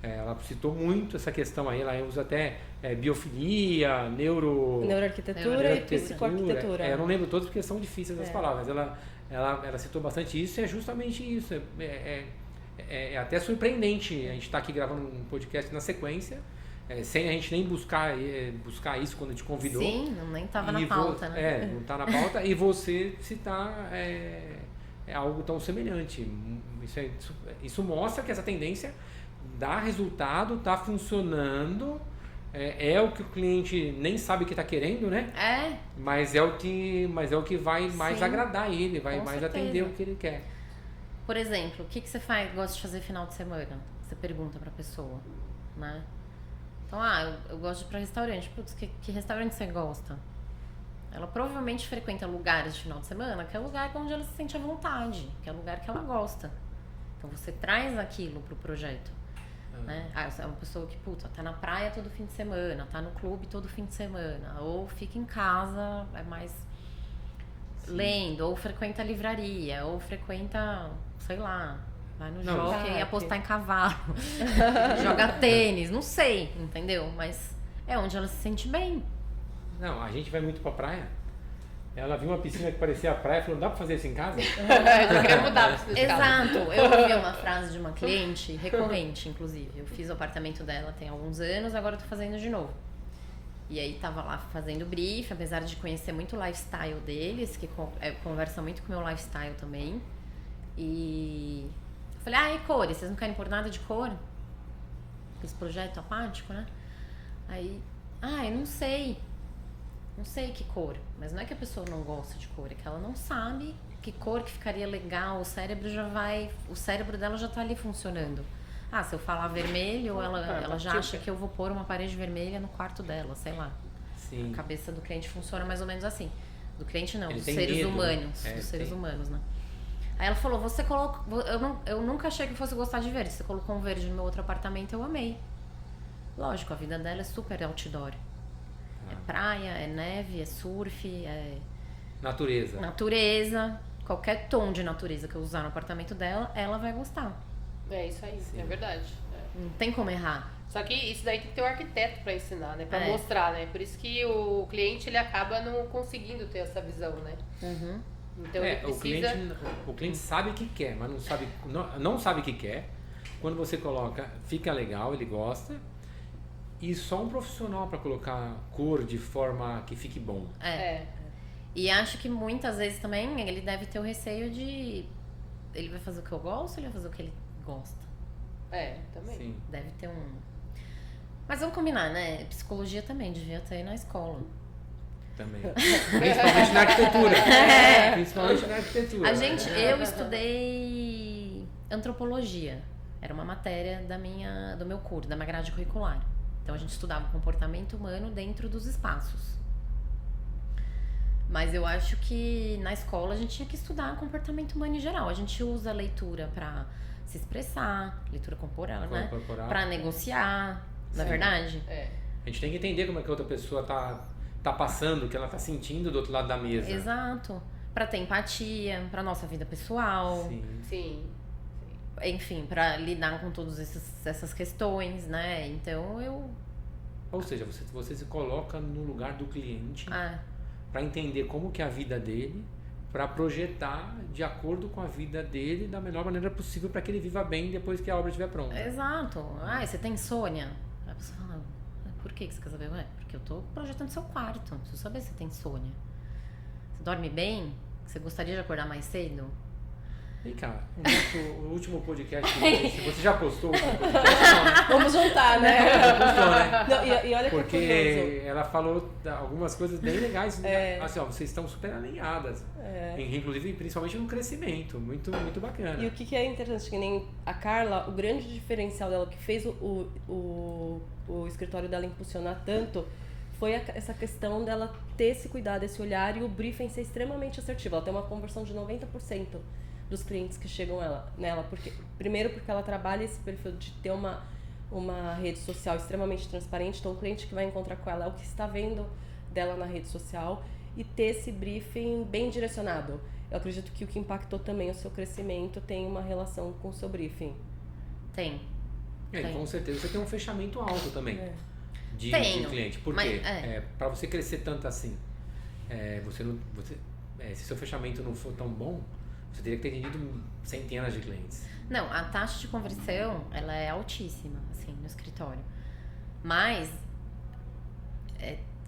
Ela citou muito essa questão aí, ela usa até biofilia, neuroarquitetura e psicoarquitetura. Eu não lembro todos porque são difíceis as palavras, ela citou bastante isso, e é justamente isso. É até surpreendente a gente estar aqui gravando um podcast na sequência, sem a gente nem buscar isso quando a gente convidou. Sim, nem estava na pauta, né? Não está na pauta, e você citar algo tão semelhante. Isso mostra que essa tendência dá resultado, está funcionando, é o que o cliente nem sabe que está querendo, né? Mas é o que vai mais agradar ele, vai mais atender o que ele quer. Por exemplo, o que você gosta de fazer final de semana? Você pergunta para a pessoa, né? Então, eu gosto de ir para restaurante. Putz, que restaurante você gosta? Ela provavelmente frequenta lugares de final de semana, que é o lugar onde ela se sente à vontade, que é o lugar que ela gosta. Então, você traz aquilo pro projeto. Né? É uma pessoa que, tá na praia todo fim de semana, tá no clube todo fim de semana, ou fica em casa, mais lendo, ou frequenta a livraria, ou frequenta, sei lá, vai no jockey apostar em cavalo, joga tênis, não sei, entendeu? Mas é onde ela se sente bem. Não, a gente vai muito pra praia. Ela viu uma piscina que parecia a praia e falou, dá pra fazer isso em casa? Eu queria mudar a piscina. Exato, eu ouvi uma frase de uma cliente, recorrente inclusive. Eu fiz o apartamento dela tem alguns anos, agora eu tô fazendo de novo. E aí tava lá fazendo brief, apesar de conhecer muito o lifestyle deles, que conversa muito com o meu lifestyle também. E eu falei, e cores, vocês não querem pôr nada de cor? Esse projeto apático, né? Aí, eu não sei que cor, mas não é que a pessoa não gosta de cor, é que ela não sabe que cor que ficaria legal, o cérebro dela já tá ali funcionando. Se eu falar vermelho, ela já acha que eu vou pôr uma parede vermelha no quarto dela, sei lá. Sim. A cabeça do cliente funciona mais ou menos assim. Do cliente não, dos seres humanos, né? Aí ela falou, você colocou, eu nunca achei que fosse gostar de verde, você colocou um verde no meu outro apartamento, eu amei. Lógico, a vida dela é super outdoor. É praia, é neve, é surf, é... Natureza. Qualquer tom de natureza que eu usar no apartamento dela, ela vai gostar. É isso aí, é verdade. Não tem como errar. Só que isso daí tem que ter um arquiteto pra ensinar, né? Pra mostrar, né? Por isso que o cliente, ele acaba não conseguindo ter essa visão, né? Uhum. Então ele precisa... O cliente sabe o que quer, mas não sabe o que quer. Quando você coloca, fica legal, ele gosta. E só um profissional para colocar cor de forma que fique bom. E acho que muitas vezes também ele deve ter o receio de... Ele vai fazer o que eu gosto ou ele vai fazer o que ele gosta? Também. Sim. Deve ter um... Mas vamos combinar, né? Psicologia também devia ter na escola. Também. Principalmente na arquitetura. Principalmente na arquitetura. Eu estudei antropologia. Era uma matéria do meu curso, da minha grade curricular. Então a gente estudava o comportamento humano dentro dos espaços. Mas eu acho que na escola a gente tinha que estudar comportamento humano em geral. A gente usa a leitura para se expressar, leitura corporal, né? Para negociar, não é verdade? A gente tem que entender como é que a outra pessoa tá passando, o que ela tá sentindo do outro lado da mesa. Exato. pra ter empatia, pra nossa vida pessoal. Sim. Enfim, pra lidar com todas essas questões, né? Então Ou seja, você se coloca no lugar do cliente Ah, para entender como que é a vida dele, para projetar de acordo com a vida dele da melhor maneira possível para que ele viva bem depois que a obra estiver pronta. exato. Ah, você tem insônia? A pessoa fala, por que você quer saber? Ué, porque eu tô projetando seu quarto. Preciso saber se você tem insônia. Você dorme bem? Você gostaria de acordar mais cedo? Vem cá, o último podcast, você já postou o último podcast? Não, né? Vamos juntar, né? Já postou, né? Não, e olha que Porque curioso. ela falou algumas coisas bem legais, É. assim, ó, vocês estão super alinhadas, inclusive principalmente no crescimento, muito bacana. E o que é interessante, que nem a Carla, o grande diferencial dela, que fez o escritório dela impulsionar tanto, foi essa questão dela ter esse cuidado, esse olhar e o briefing ser extremamente assertivo. Ela tem uma conversão de 90% dos clientes que chegam nela. Primeiro porque ela trabalha esse perfil de ter uma rede social extremamente transparente, então o cliente que vai encontrar com ela é o que está vendo dela na rede social, e ter esse briefing bem direcionado. Eu acredito que o que impactou também o seu crescimento tem uma relação com o seu briefing. Tem. Com certeza você tem um fechamento alto também de cliente. Por quê? Para você crescer tanto assim, se seu fechamento não for tão bom, você teria que ter atendido centenas de clientes. Não, a taxa de conversão, ela é altíssima, assim, no escritório. Mas,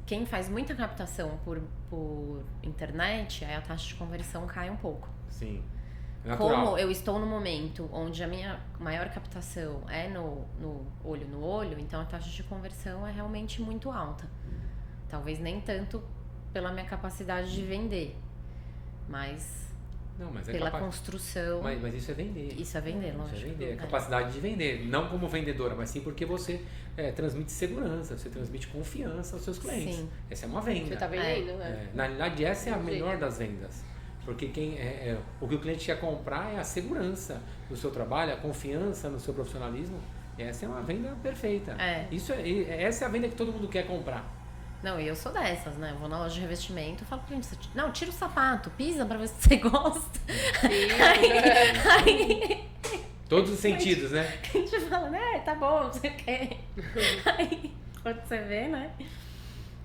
quem faz muita captação por internet, aí a taxa de conversão cai um pouco. Sim. Natural. Como eu estou no momento onde a minha maior captação é no olho no olho, então a taxa de conversão é realmente muito alta. Talvez nem tanto pela minha capacidade de vender, mas pela construção. Mas isso é vender. Isso é vender, lógico. Isso é vender, a capacidade de vender. Não como vendedora, mas sim porque você transmite segurança, você transmite confiança aos seus clientes. Sim. Essa é uma venda. Você tá vendendo, né? Na realidade, essa é a melhor das vendas. Porque o que o cliente quer comprar é a segurança do seu trabalho, a confiança no seu profissionalismo. Essa é uma venda perfeita. Essa é a venda que todo mundo quer comprar. Não, e eu sou dessas, né? Eu vou na loja de revestimento e falo pro cliente, não, tira o sapato, pisa pra ver se você gosta. Aí, todos os sentidos, né? A gente fala, né, tá bom, não sei o quê. Aí, quando você vê, né?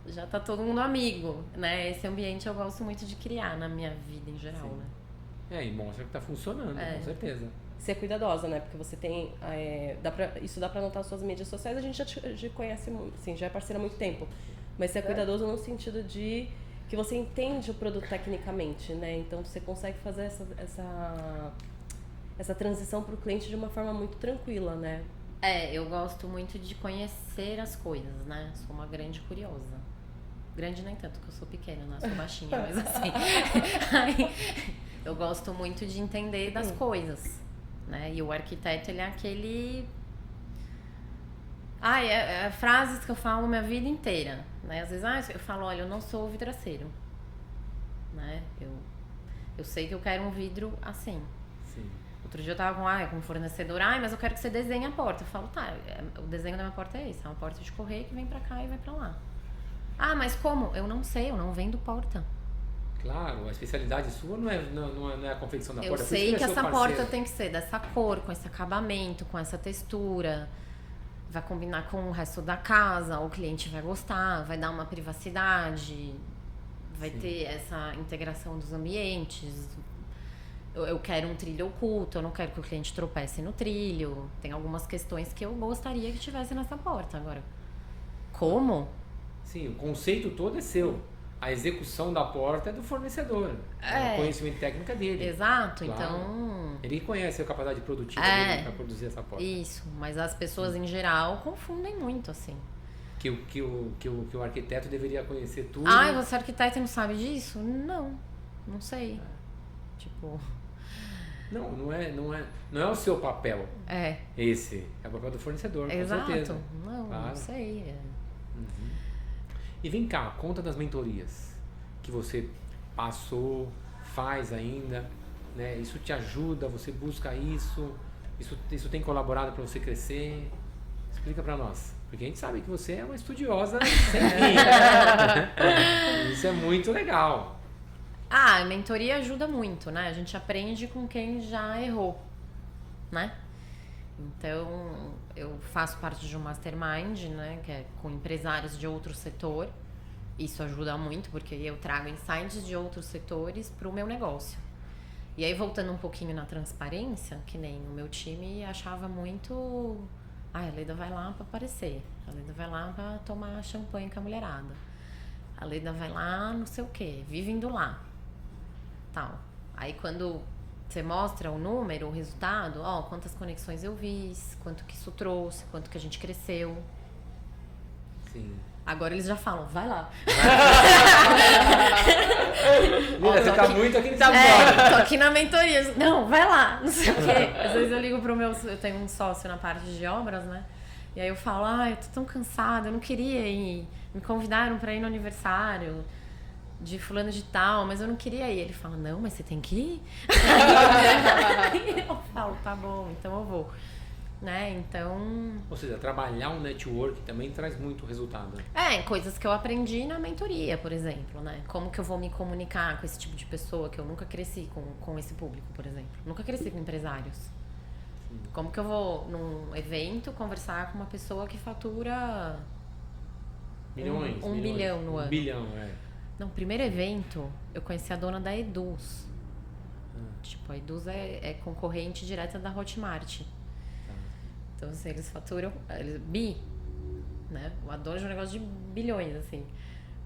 Já tá todo mundo amigo, né? Esse ambiente eu gosto muito de criar na minha vida em geral, né? E mostra que tá funcionando, com certeza. Ser cuidadosa, né? Porque você tem... isso dá pra notar nas suas mídias sociais, a gente já te conhece, assim, já é parceira há muito tempo. Mas ser cuidadoso no sentido de que você entende o produto tecnicamente, né? Então você consegue fazer essa transição pro cliente de uma forma muito tranquila, né? Eu gosto muito de conhecer as coisas, né? Sou uma grande curiosa. Grande nem tanto, porque eu sou pequena, né? Sou baixinha, mas assim... Aí, eu gosto muito de entender das coisas, né? E o arquiteto, ele é aquele... frases que eu falo minha vida inteira, né? Às vezes, eu falo, olha, eu não sou vidraceiro, né? Eu sei que eu quero um vidro assim. Sim. Outro dia eu tava com um fornecedor, mas eu quero que você desenhe a porta. Eu falo, o desenho da minha porta é esse, é uma porta de correio que vem pra cá e vai pra lá. Mas como? Eu não sei, eu não vendo porta. Claro, a especialidade sua não é a confecção da porta. Eu sei que essa porta tem que ser dessa cor, com esse acabamento, com essa textura. Vai combinar com o resto da casa, o cliente vai gostar, vai dar uma privacidade, vai ter essa integração dos ambientes. Eu quero um trilho oculto, eu não quero que o cliente tropece no trilho. Tem algumas questões que eu gostaria que tivesse nessa porta. Agora, como? Sim, o conceito todo é seu. A execução da porta é do fornecedor. O conhecimento técnico é dele. Exato, claro. Então... Ele conhece a capacidade produtiva dele para produzir essa porta. Isso, mas as pessoas em geral confundem muito, assim. Que o arquiteto deveria conhecer tudo. Você é arquiteto e não sabe disso? Não sei. Tipo... Não é o seu papel. Esse é o papel do fornecedor, exato. Com certeza. Não sei. E vem cá, conta das mentorias que você passou, faz ainda, né? Isso te ajuda, você busca isso tem colaborado para você crescer? Explica para nós, porque a gente sabe que você é uma estudiosa sem fim. Isso é muito legal. A mentoria ajuda muito, né? A gente aprende com quem já errou, né? Então, eu faço parte de um mastermind, né? Que é com empresários de outro setor. Isso ajuda muito, porque eu trago insights de outros setores para o meu negócio. E aí, voltando um pouquinho na transparência, que nem o meu time achava muito... a Leda vai lá para aparecer. A Leda vai lá para tomar champanhe com a mulherada. A Leda vai lá não sei o quê, vive indo lá. Tal. Aí, quando você mostra o número, o resultado, quantas conexões eu fiz, quanto que isso trouxe, quanto que a gente cresceu. Sim. Agora eles já falam, vai lá. Lida, você tá muito aqui nesse tô aqui na mentoria. Não, vai lá, não sei o quê. Às vezes eu ligo pro meu... Eu tenho um sócio na parte de obras, né? E aí eu falo, eu tô tão cansada, eu não queria ir. Me convidaram pra ir no aniversário de fulano de tal, mas eu não queria ir. Ele fala, não, mas você tem que ir. Eu falo, tá bom, então eu vou. Né? Então... Ou seja, trabalhar um network também traz muito resultado. Coisas que eu aprendi na mentoria, por exemplo, né? Como que eu vou me comunicar com esse tipo de pessoa, que eu nunca cresci com esse público, por exemplo. Nunca cresci com empresários. Sim. Como que eu vou, num evento, conversar com uma pessoa que fatura... Milhões. Um bilhão no ano. Bilhão, Não, primeiro evento, eu conheci a dona da Eduz. Tipo, a Eduz é concorrente direta da Hotmart. Então, assim, eles faturam... né? A dona de um negócio de bilhões, assim.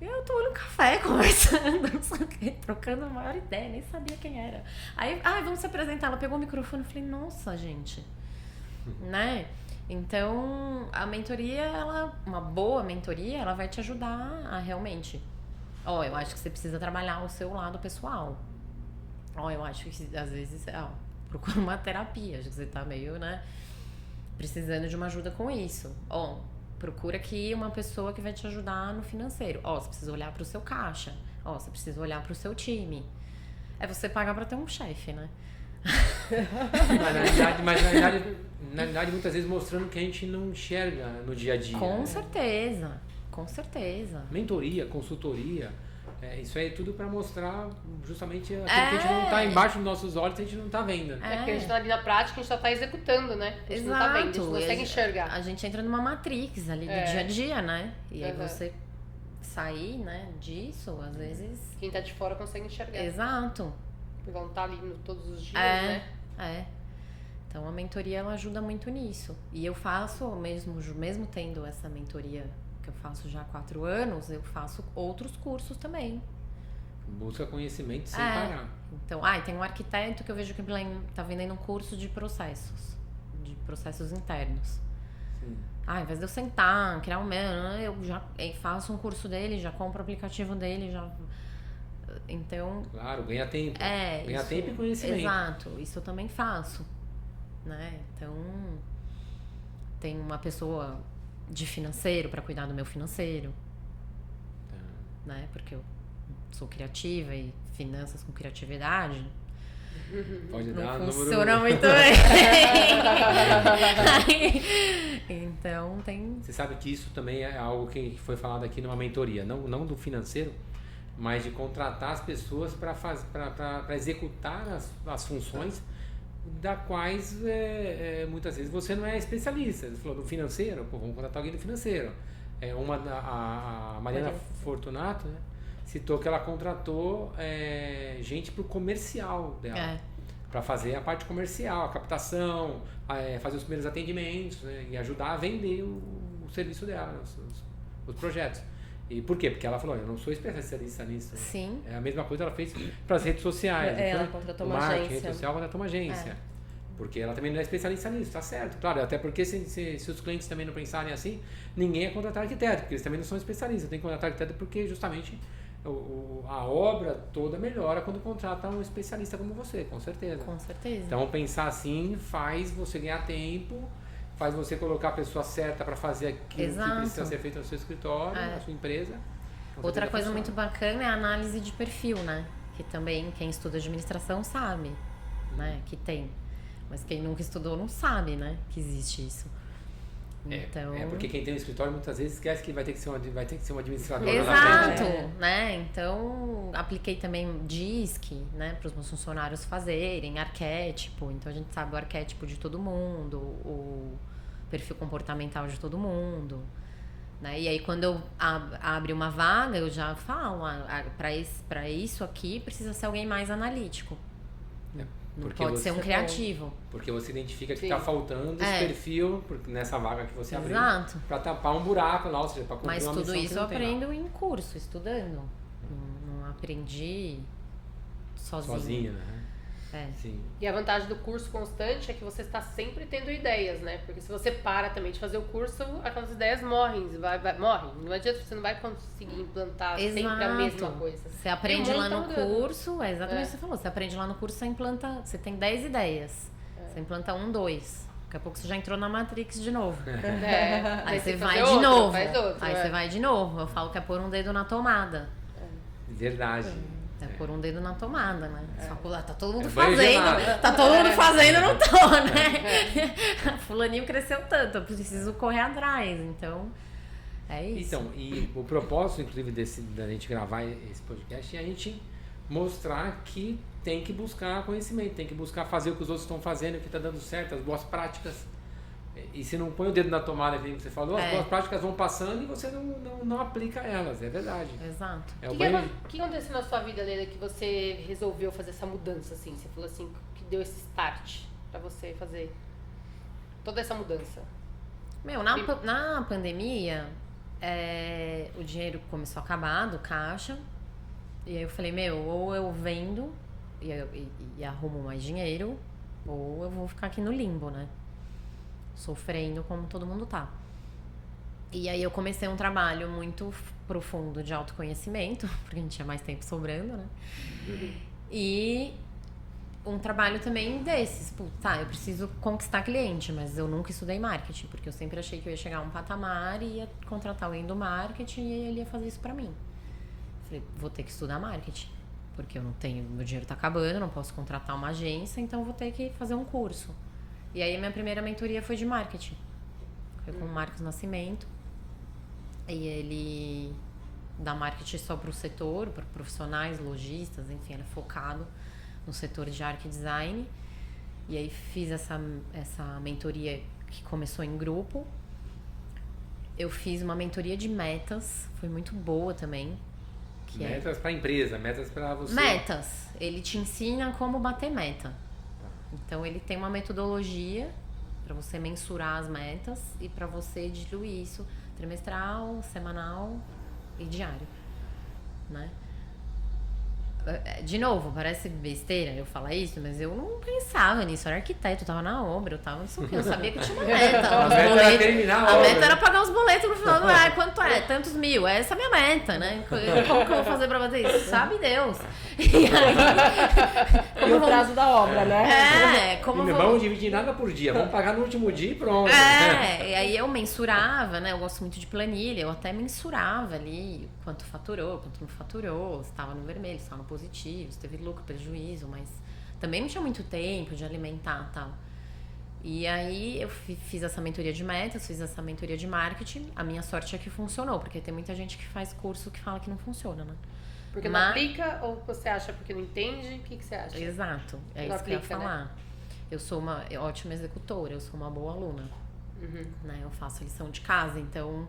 E eu tomando café, conversando, não sei o quê, trocando a maior ideia, nem sabia quem era. Aí, vamos se apresentar. Ela pegou o microfone e falei, nossa, gente. Né? Então, a mentoria, uma boa mentoria, ela vai te ajudar a realmente... eu acho que você precisa trabalhar o seu lado pessoal. Eu acho que, às vezes, procura uma terapia. Acho que você tá meio, né... precisando de uma ajuda com isso. Procura aqui uma pessoa que vai te ajudar no financeiro. Você precisa olhar para o seu caixa. Você precisa olhar para o seu time. É você pagar para ter um chefe, né? Mas na realidade, muitas vezes mostrando que a gente não enxerga no dia a dia. Com certeza, com certeza. Mentoria, consultoria... isso aí é tudo pra mostrar justamente aquilo que a gente não tá embaixo dos nossos olhos, a gente não tá vendo. Porque a gente tá ali na prática, a gente só tá executando, né? A gente não tá vendo, a gente não consegue enxergar. A gente entra numa matrix ali do dia a dia, né? E aí você sair, né, disso, às vezes... Quem tá de fora consegue enxergar. Exato. Porque não tá ali todos os dias, né? Então a mentoria, ela ajuda muito nisso. E eu faço, mesmo tendo essa mentoria... que eu faço já há 4 anos, eu faço outros cursos também. Busca conhecimento sem parar. Então, tem um arquiteto que eu vejo que tá vendendo um curso de processos internos. Sim. Ao invés de eu sentar, criar eu já faço um curso dele, já compro o aplicativo dele, já... Então... Claro, ganha tempo. Ganha isso, tempo e conhecimento. Exato, isso eu também faço. Né? Então, tem uma pessoa... de financeiro para cuidar do meu financeiro, né? Porque eu sou criativa e finanças com criatividade pode dar não funciona muito bem. Então tem... Você sabe que isso também é algo que foi falado aqui numa mentoria, não do financeiro, mas de contratar as pessoas para executar as funções da quais muitas vezes você não é especialista. Você falou do financeiro, vamos contratar alguém do financeiro. A Mariana Fortunato, né, citou que ela contratou gente para o comercial dela, para fazer a parte comercial, a captação, fazer os primeiros atendimentos, né, e ajudar a vender o serviço dela, os projetos. E por quê? Porque ela falou, eu não sou especialista nisso. Sim. É a mesma coisa que ela fez para as redes sociais. Ela contratou uma agência. Rede social, contratou uma agência. Porque ela também não é especialista nisso, tá certo. Claro, até porque se os clientes também não pensarem assim, ninguém ia contratar arquiteto, porque eles também não são especialistas. Tem que contratar arquiteto porque justamente a obra toda melhora quando contrata um especialista como você, com certeza. Com certeza. Então pensar assim faz você ganhar tempo, faz você colocar a pessoa certa para fazer aquilo que precisa ser feito no seu escritório, na sua empresa. Outra coisa muito bacana é a análise de perfil, né? Que também quem estuda administração sabe, né? Que tem. Mas quem nunca estudou não sabe, né? Que existe isso. Então... porque quem tem um escritório muitas vezes esquece que vai ter que ser uma administradora Exato, lá frente. né? Então, apliquei também DISC, né, para os meus funcionários fazerem, arquétipo. Então, a gente sabe o arquétipo de todo mundo, o perfil comportamental de todo mundo, né? E aí, quando eu abro uma vaga, eu já falo, para isso aqui precisa ser alguém mais analítico. Não pode ser um criativo. Porque você identifica que Sim. tá faltando esse perfil nessa vaga que você abriu. Exato. Pra tapar um buraco lá, ou seja, pra cumprir Mas uma tudo missão que isso eu não tem lá. aprendo em curso, estudando. Não aprendi Sozinha, né? É. Sim. E a vantagem do curso constante é que você está sempre tendo ideias, né? Porque se você para também de fazer o curso, aquelas ideias morrem. Morrem. Não adianta, você não vai conseguir implantar sempre a mesma coisa. Você aprende lá no mudando. curso, é exatamente o que você falou. Você aprende lá no curso, você implanta. Você tem 10 ideias. Você implanta 1, 2. Daqui a pouco você já entrou na Matrix de novo. Aí você vai de novo. Aí você vai de novo. Eu falo que é pôr um dedo na tomada. Verdade. É pôr um dedo na tomada, né? Você fala, tá todo mundo banho fazendo. gelado. Tá todo mundo fazendo, eu não tô, né? Fulaninho cresceu tanto, eu preciso correr atrás. Então, é isso. Então, e o propósito, inclusive, da gente gravar esse podcast é a gente mostrar que tem que buscar conhecimento, tem que buscar fazer o que os outros estão fazendo, o que está dando certo, as boas práticas. E se não põe o dedo na tomada, que você falou, as boas práticas vão passando e você não aplica elas, é verdade. Exato. O que aconteceu na sua vida, Leila, que você resolveu fazer essa mudança, assim? Você falou assim, que deu esse start pra você fazer toda essa mudança? Na pandemia, o dinheiro começou a acabar do caixa. E aí eu falei, ou eu vendo e arrumo mais dinheiro, ou eu vou ficar aqui no limbo, né? Sofrendo como todo mundo tá. E aí eu comecei um trabalho muito profundo de autoconhecimento, porque a gente tinha mais tempo sobrando, né? E um trabalho também desses. Eu preciso conquistar cliente, mas eu nunca estudei marketing, porque eu sempre achei que eu ia chegar a um patamar e ia contratar alguém do marketing e ele ia fazer isso pra mim. Falei, vou ter que estudar marketing, porque eu não tenho, meu dinheiro tá acabando, não posso contratar uma agência, então vou ter que fazer um curso. E aí a minha primeira mentoria foi de marketing. Foi com o Marcos Nascimento. E ele dá marketing só para o setor, para profissionais, lojistas, enfim, ele é focado no setor de arte e design. E aí fiz essa mentoria que começou em grupo. Eu fiz uma mentoria de metas, foi muito boa também. Metas para a empresa, metas para você. Metas. Ele te ensina como bater meta. Então ele tem uma metodologia para você mensurar as metas e para você diluir isso trimestral, semanal e diário, né? De novo, parece besteira eu falar isso, mas eu não pensava nisso. Eu era arquiteto, eu tava na obra, eu sabia que tinha uma meta. A meta era terminar a meta era pagar os boletos no final do mês. Quanto é? Tantos mil. Essa é a minha meta, né? Como que eu vou fazer pra bater isso? Sabe Deus. E aí... E o prazo da obra, né? Não vamos dividir nada por dia, vamos pagar no último dia e pronto. E aí eu mensurava, né? Eu gosto muito de planilha, eu até mensurava ali quanto faturou, quanto não faturou, se estava no vermelho, se estava no positivo, se teve lucro, prejuízo, mas também não tinha muito tempo de alimentar e tal. E aí eu fiz essa mentoria de metas, fiz essa mentoria de marketing. A minha sorte é que funcionou, porque tem muita gente que faz curso que fala que não funciona, né? Porque não aplica ou você acha porque não entende? O que você acha? Exato, é não isso aplica, que eu ia falar. Né? Eu sou uma ótima executora, eu sou uma boa aluna. Né? Eu faço lição de casa, então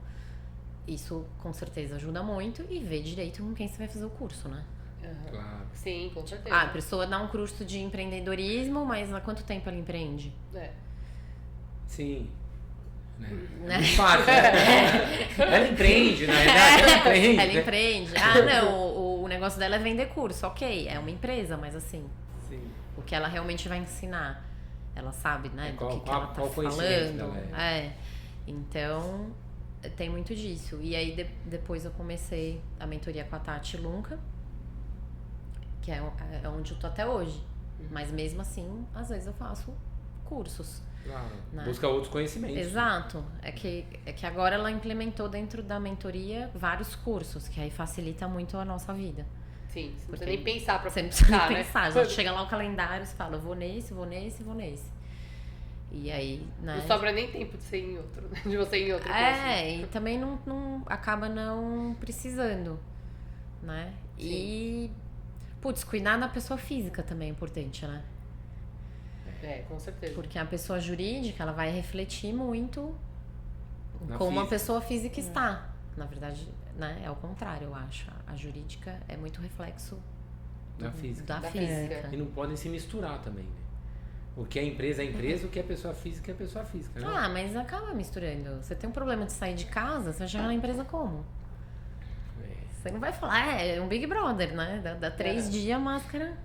isso com certeza ajuda muito. E ver direito com quem você vai fazer o curso, né? Claro. Sim, com certeza. A pessoa dá um curso de empreendedorismo, mas há quanto tempo ela empreende? Sim. Né? Fácil, né? Ela empreende, na verdade. Ela empreende. Não, o negócio dela é vender curso, ok. É uma empresa, mas assim, sim. O que ela realmente vai ensinar, ela sabe, né? Do que ela tá falando. Dela Então, tem muito disso. E aí, depois eu comecei a mentoria com a Tati Lunca, que é onde eu tô até hoje. Mas mesmo assim, às vezes eu faço cursos. Claro. Né? Busca outros conhecimentos. Exato. É que agora ela implementou dentro da mentoria vários cursos, que aí facilita muito a nossa vida. Sim, você não precisa nem pensar pra você não precisa nem né? pensar. Já chega lá o calendário, você fala, vou nesse, vou nesse, vou nesse. E aí, né? Não sobra nem tempo de você ir em outro, de você ir em outro curso. E também não acaba não precisando, né? Sim. E, putz, cuidar da pessoa física também é importante, né? Com certeza. Porque a pessoa jurídica, ela vai refletir muito Na como a física. pessoa física está. Na verdade, né? É o contrário, eu acho. A jurídica é muito reflexo Da física. da Da física. física. E não podem se misturar também, né? O que é empresa é empresa, o que é pessoa física é pessoa física, né? Ah, mas acaba misturando. Você tem um problema de sair de casa, você vai chegar na empresa como? Você não vai falar, é um Big Brother, né? Dá 3 dias, a máscara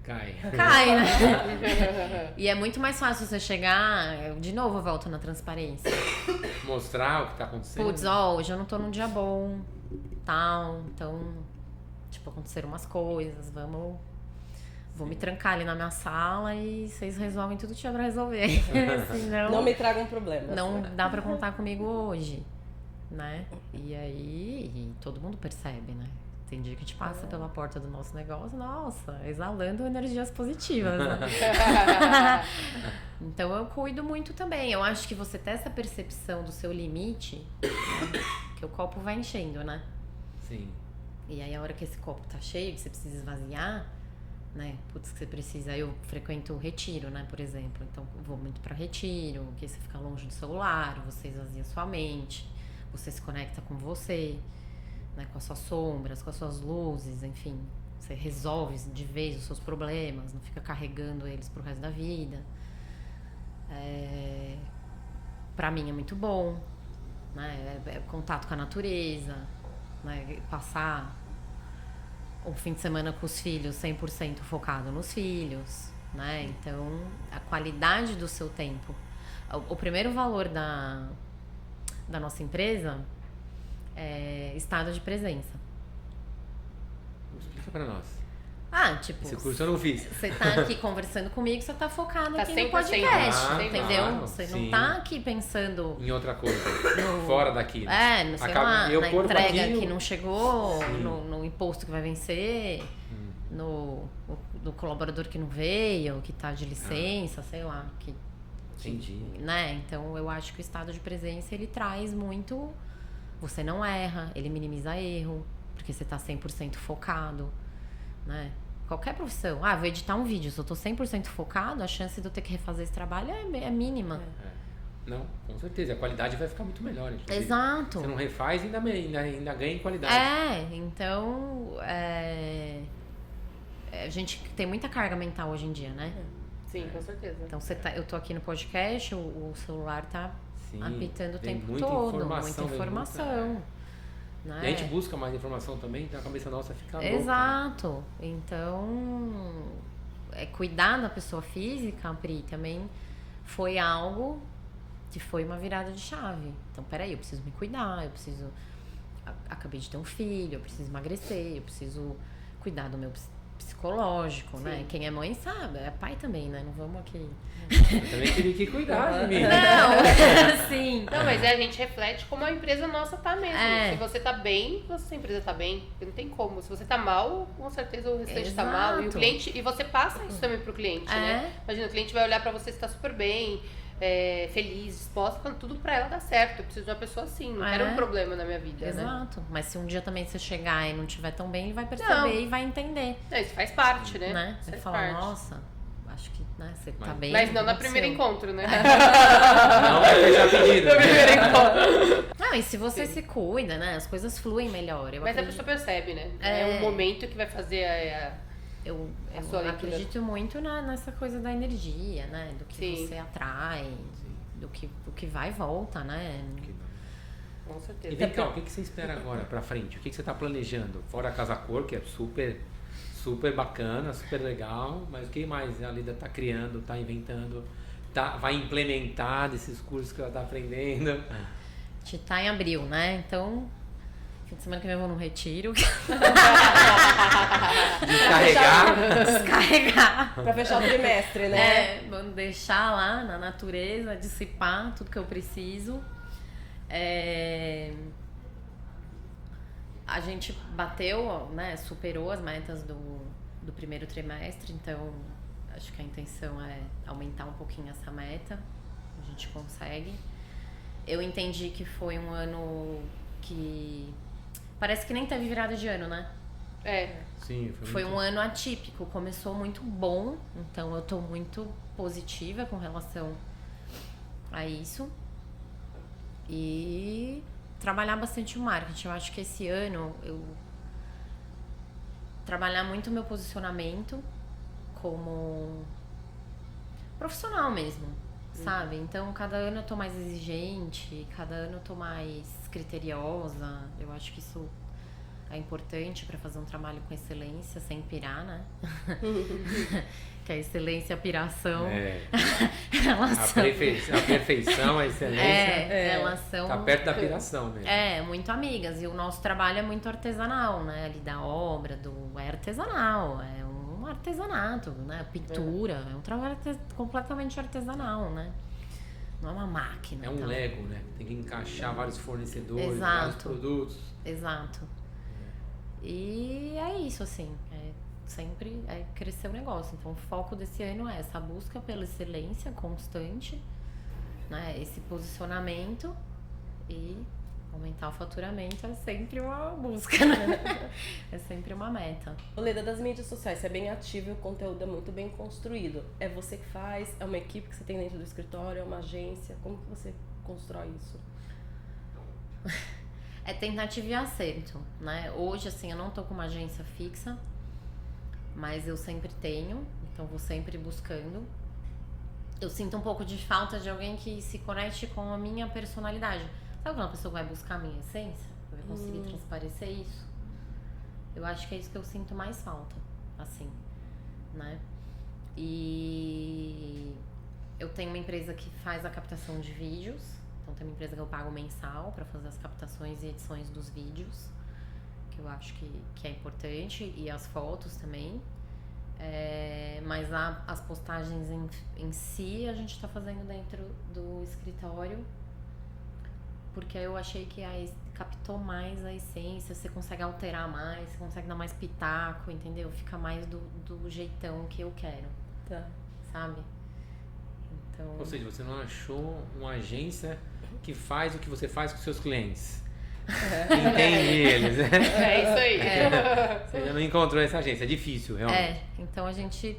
Cai. cai, né? E é muito mais fácil você chegar, de novo eu volto na transparência. Mostrar o que tá acontecendo. Putz, ó, hoje eu não tô num dia bom, tal, então, tipo, aconteceram umas coisas, vou me trancar ali na minha sala e vocês resolvem tudo que tiver pra resolver. Senão, Não me tragam problemas. não dá pra contar comigo hoje, né? E aí, todo mundo percebe, né? Tem dia que a gente passa pela porta do nosso negócio, nossa, exalando energias positivas, né? Então eu cuido muito também. Eu acho que você ter essa percepção do seu limite, né? Que o copo vai enchendo, né? Sim. E aí a hora que esse copo tá cheio, que você precisa esvaziar, né? Putz, que você precisa. Eu frequento retiro, né? Por exemplo. Então eu vou muito pra retiro, que você fica longe do celular, você esvazia sua mente, você se conecta com você, né? Com as suas sombras, com as suas luzes, enfim. Você resolve de vez os seus problemas, não fica carregando eles pro resto da vida. Pra mim é muito bom, né? É contato com a natureza, né? Passar um fim de semana com os filhos 100% focado nos filhos, né? Então, a qualidade do seu tempo. O primeiro valor da nossa empresa é estado de presença. Explica pra nós. Tipo, Esse curso eu não fiz. você tá aqui conversando comigo, você tá focado Tá aqui 100%, no podcast, ah, entendeu? claro, Você sim. não tá aqui pensando Em outra coisa. Fora daqui. sei Acaba- lá, eu na corpo entrega aqui, que não chegou, Sim. no imposto que vai vencer, no colaborador que não veio, que tá de licença, sei lá, que Entendi. né? Então eu acho que o estado de presença ele traz muito. Você não erra, ele minimiza erro, porque você tá 100% focado, né? Qualquer profissão. Vou editar um vídeo, se eu tô 100% focado, a chance de eu ter que refazer esse trabalho é mínima. Não, com certeza. A qualidade vai ficar muito melhor. Inclusive. Exato. Você não refaz, ainda ganha em qualidade. Então a gente tem muita carga mental hoje em dia, né? Sim, com certeza. Então eu tô aqui no podcast, o celular tá Sim, apitando o vem tempo muita todo, informação, muita vem informação. Né? E a gente busca mais informação também, então a cabeça nossa fica louca. Exato. Então, cuidar da pessoa física, Pri, também foi algo que foi uma virada de chave. Então, peraí, eu preciso me cuidar, eu preciso... Acabei de ter um filho, eu preciso emagrecer, eu preciso cuidar do meu psicológico, Sim. né? Quem é mãe sabe, é pai também, né? Não vamos aqui... Eu também tive que cuidar de mim. Não, sim. Não, mas a gente reflete como a empresa nossa tá mesmo. É. Se você tá bem, a empresa tá bem. Não tem como. Se você tá mal, com certeza o restante tá mal. E o Exato. cliente, e você passa isso também pro cliente, né? Imagina, o cliente vai olhar pra você, você tá super bem, feliz, disposta, quando tudo pra ela dá certo. Eu preciso de uma pessoa assim, não quero um problema na minha vida, né? Exato. Mas se um dia também você chegar e não estiver tão bem, ele vai perceber e vai entender. Isso faz parte, né? Né? Isso Você faz fala, parte. nossa, acho que você tá bem. Mas não na aconteceu. primeiro encontro, né? Não vai fechar pedido. No primeiro encontro. Não, e se você se cuida, né? As coisas fluem melhor. Eu Mas a acredito, pessoa percebe, né? É um momento que vai fazer eu a sua leitura. acredito muito nessa coisa da energia, né? Do que Sim. você atrai, do que vai e volta, né? Com E certeza. vem cá, o que você espera agora pra frente? O que você tá planejando? Fora a Casa Cor, que é super bacana, super legal, mas o que mais a Lida tá criando, tá inventando, vai implementar desses cursos que ela tá aprendendo? A gente tá em abril, né? Então, fim de semana que vem eu vou num retiro. Descarregar. Pra fechar o trimestre, né? Vamos deixar lá na natureza, dissipar tudo que eu preciso. A gente bateu, né, superou as metas do primeiro trimestre, então acho que a intenção é aumentar um pouquinho essa meta. gente consegue. Eu entendi que foi um ano que... Parece que nem teve virada de ano, né? Sim, Foi um ano atípico, começou muito bom, então eu tô muito positiva com relação a isso. E trabalhar bastante o marketing. Eu acho que esse ano eu trabalhar muito o meu posicionamento como profissional mesmo, sabe? Então cada ano eu tô mais exigente, cada ano eu tô mais criteriosa. Eu acho que isso é importante para fazer um trabalho com excelência, sem pirar, né? Que a excelência e a piração, elas são... A perfeição, a excelência, elas são... tá perto da piração mesmo. Muito amigas. E o nosso trabalho é muito artesanal, né? Ali da obra, é artesanal, é um artesanato, né? Pintura, é um trabalho completamente artesanal, né? Não é uma máquina. É um Lego, né? Tem que encaixar vários fornecedores, Exato. vários produtos. Exato. E é isso, assim, sempre crescer o negócio. Então o foco desse ano é essa busca pela excelência constante, né? Esse posicionamento e aumentar o faturamento é sempre uma busca, né? É sempre uma meta. Leda, das mídias sociais, você é bem ativo e o conteúdo é muito bem construído. É você que faz? É uma equipe que você tem dentro do escritório? É uma agência? Como que você constrói isso? É tentativa e acerto, né? Hoje, assim, eu não tô com uma agência fixa, mas eu sempre tenho, então vou sempre buscando. Eu sinto um pouco de falta de alguém que se conecte com a minha personalidade. Sabe quando uma pessoa vai buscar a minha essência? Vai conseguir transparecer isso? Eu acho que é isso que eu sinto mais falta, assim, né? E eu tenho uma empresa que faz a captação de vídeos. Então tem uma empresa que eu pago mensal para fazer as captações e edições dos vídeos, que eu acho que é importante, e as fotos também. Mas as postagens em si a gente está fazendo dentro do escritório, porque eu achei que captou mais a essência, você consegue alterar mais, você consegue dar mais pitaco, entendeu? Fica mais do jeitão que eu quero, sabe? Então... Ou seja, você não achou uma agência que faz o que você faz com seus clientes. Que entende eles, né? É isso aí. Você já não encontrou essa agência, é difícil, realmente. Então a gente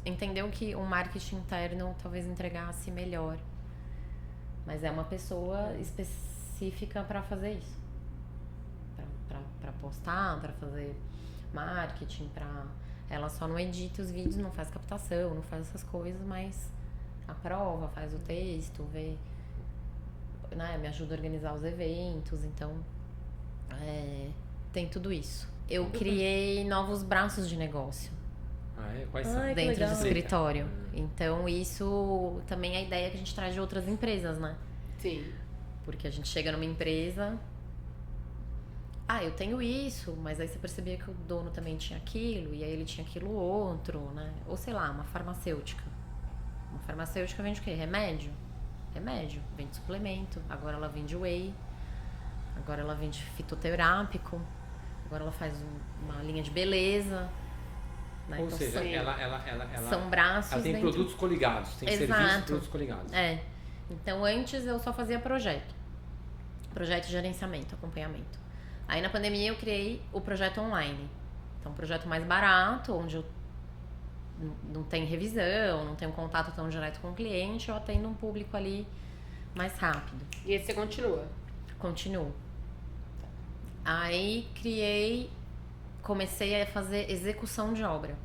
entendeu que um marketing interno talvez entregasse melhor. Mas é uma pessoa específica para fazer isso. Para postar, para fazer marketing, ela só não edita os vídeos, não faz captação, não faz essas coisas, mas aprova, faz o texto, vê, né, me ajuda a organizar os eventos, então tem tudo isso. Eu criei novos braços de negócio. Quais são? Dentro do escritório. Então isso também é a ideia que a gente traz de outras empresas, né? Sim. Porque a gente chega numa empresa, eu tenho isso, mas aí você percebia que o dono também tinha aquilo, e aí ele tinha aquilo outro, né? Ou sei lá, uma farmacêutica. Uma farmacêutica vende o quê? Remédio? Remédio. Vende suplemento. Agora ela vende whey. Agora ela vende fitoterápico. Agora ela faz uma linha de beleza. Né? Ou então, seja, são braços. Ela tem dentro... produtos coligados, tem serviços e produtos coligados. Então antes eu só fazia projeto. Projeto de gerenciamento, acompanhamento. Aí na pandemia eu criei o projeto online. Então um projeto mais barato, onde eu não tenho revisão, não tenho contato tão direto com o cliente, eu atendo um público ali mais rápido. E esse você continua? Continuo. Aí comecei a fazer execução de obra.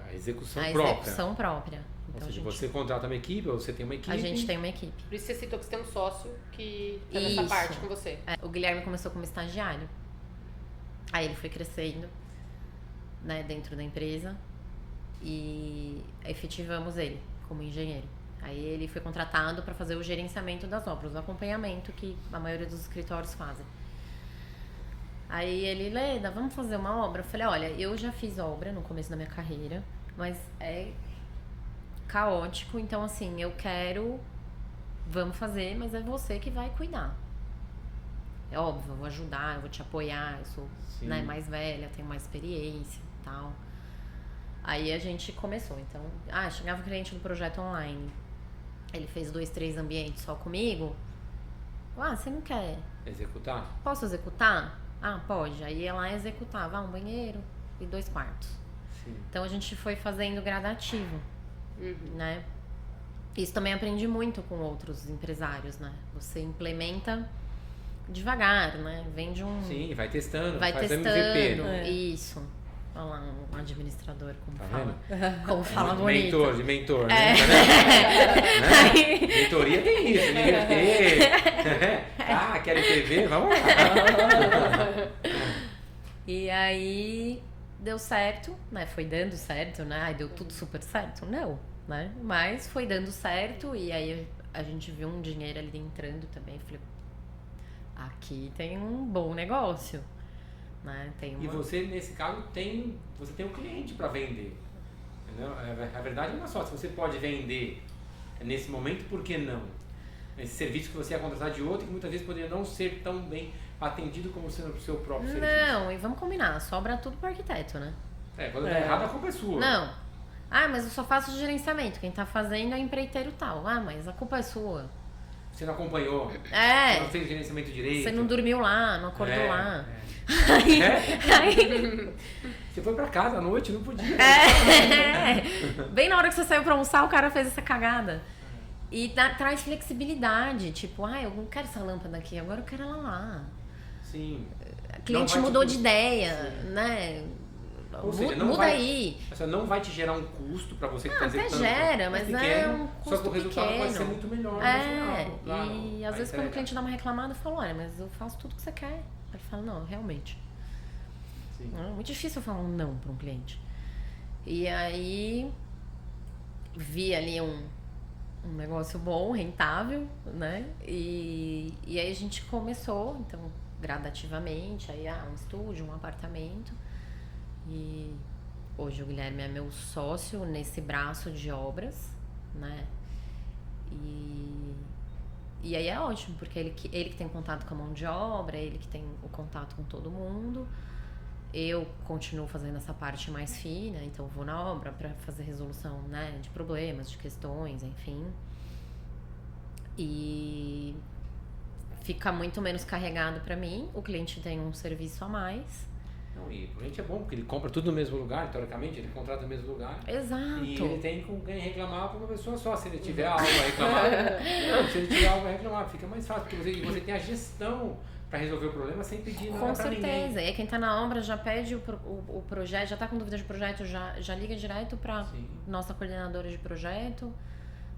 A execução A própria. execução própria. Então, Ou seja, você contrata uma equipe ou você tem uma equipe? A gente tem uma equipe. Por isso você citou que você tem um sócio que tá nessa parte com você. O Guilherme começou como estagiário. Aí ele foi crescendo, né, dentro da empresa e efetivamos ele como engenheiro. Aí ele foi contratado para fazer o gerenciamento das obras, o acompanhamento que a maioria dos escritórios fazem. Aí ele, Leda, vamos fazer uma obra? Eu falei, olha, eu já fiz obra no começo da minha carreira, mas é caótico, então assim, vamos fazer, mas é você que vai cuidar. É óbvio, eu vou ajudar, eu vou te apoiar, eu sou, né, mais velha, tenho mais experiência e tal. Aí a gente começou, então, chegava o cliente do projeto online. Ele fez 2, 3 ambientes só comigo. Você não quer? Executar? Posso executar? Pode. Aí ia lá e executava um banheiro e 2 quartos. Sim. Então a gente foi fazendo gradativo, né? Isso também aprendi muito com outros empresários, né? Você implementa devagar, né? Vende um... Sim, vai testando, vai faz testando, MVP. Isso. Olha lá, um administrador, como Tá fala. vendo? Como fala bonito. De mentor, né? Né? Mentoria tem isso, MVP. Quero IPV, vamos lá. E aí deu certo, né? Foi dando certo, né? Ai, deu tudo super certo? Não, né? Mas foi dando certo e aí a gente viu um dinheiro ali entrando também. Falei, aqui tem um bom negócio, né? Tem uma... E você, nesse caso, você tem um cliente para vender. Entendeu? A verdade é uma só. Se você pode vender nesse momento, por que não? Esse serviço que você ia contratar de outro, que muitas vezes poderia não ser tão bem atendido como sendo o seu próprio serviço. Não, e vamos combinar, sobra tudo pro arquiteto, né? Quando tá errado, a culpa é sua. Não. Mas eu só faço gerenciamento, quem tá fazendo é empreiteiro tal. Mas a culpa é sua. Você não acompanhou. Você não fez gerenciamento direito. Você não dormiu lá, não acordou lá. Aí... Você foi pra casa à noite, não podia. Bem na hora que você saiu pra almoçar, o cara fez essa cagada. E traz flexibilidade. Tipo, eu não quero essa lâmpada aqui, agora eu quero ela lá. Sim. O cliente mudou de ideia, né? Ou seja, muda aí. Essa não vai te gerar um custo pra você que tá executando. Até gera, mas pequeno, é um custo só que o resultado pequeno. pode ser muito melhor no final. Claro, e às vezes quando o cliente dá uma reclamada, eu falo, olha, mas eu faço tudo que você quer. Ele fala, não, realmente. Sim. É muito difícil eu falar um não pra um cliente. E aí, vi ali um negócio bom, rentável, né? E aí a gente começou, então, gradativamente, aí um estúdio, um apartamento. E hoje o Guilherme é meu sócio nesse braço de obras, né? E aí é ótimo, porque ele que tem contato com a mão de obra, ele que tem o contato com todo mundo. Eu continuo fazendo essa parte mais fina, então vou na obra para fazer resolução, né, de problemas, de questões, enfim. E fica muito menos carregado para mim, o cliente tem um serviço a mais. Não, e o cliente é bom, porque ele compra tudo no mesmo lugar, teoricamente, ele contrata no mesmo lugar. Exato. E ele tem com quem reclamar para uma pessoa só. Se ele tiver algo a reclamar, se ele tiver algo a reclamar, fica mais fácil, porque você tem a gestão para resolver o problema sem pedir nada para ninguém. Com certeza. E aí quem tá na obra já pede o projeto, já tá com dúvida de projeto, já liga direto para nossa coordenadora de projeto.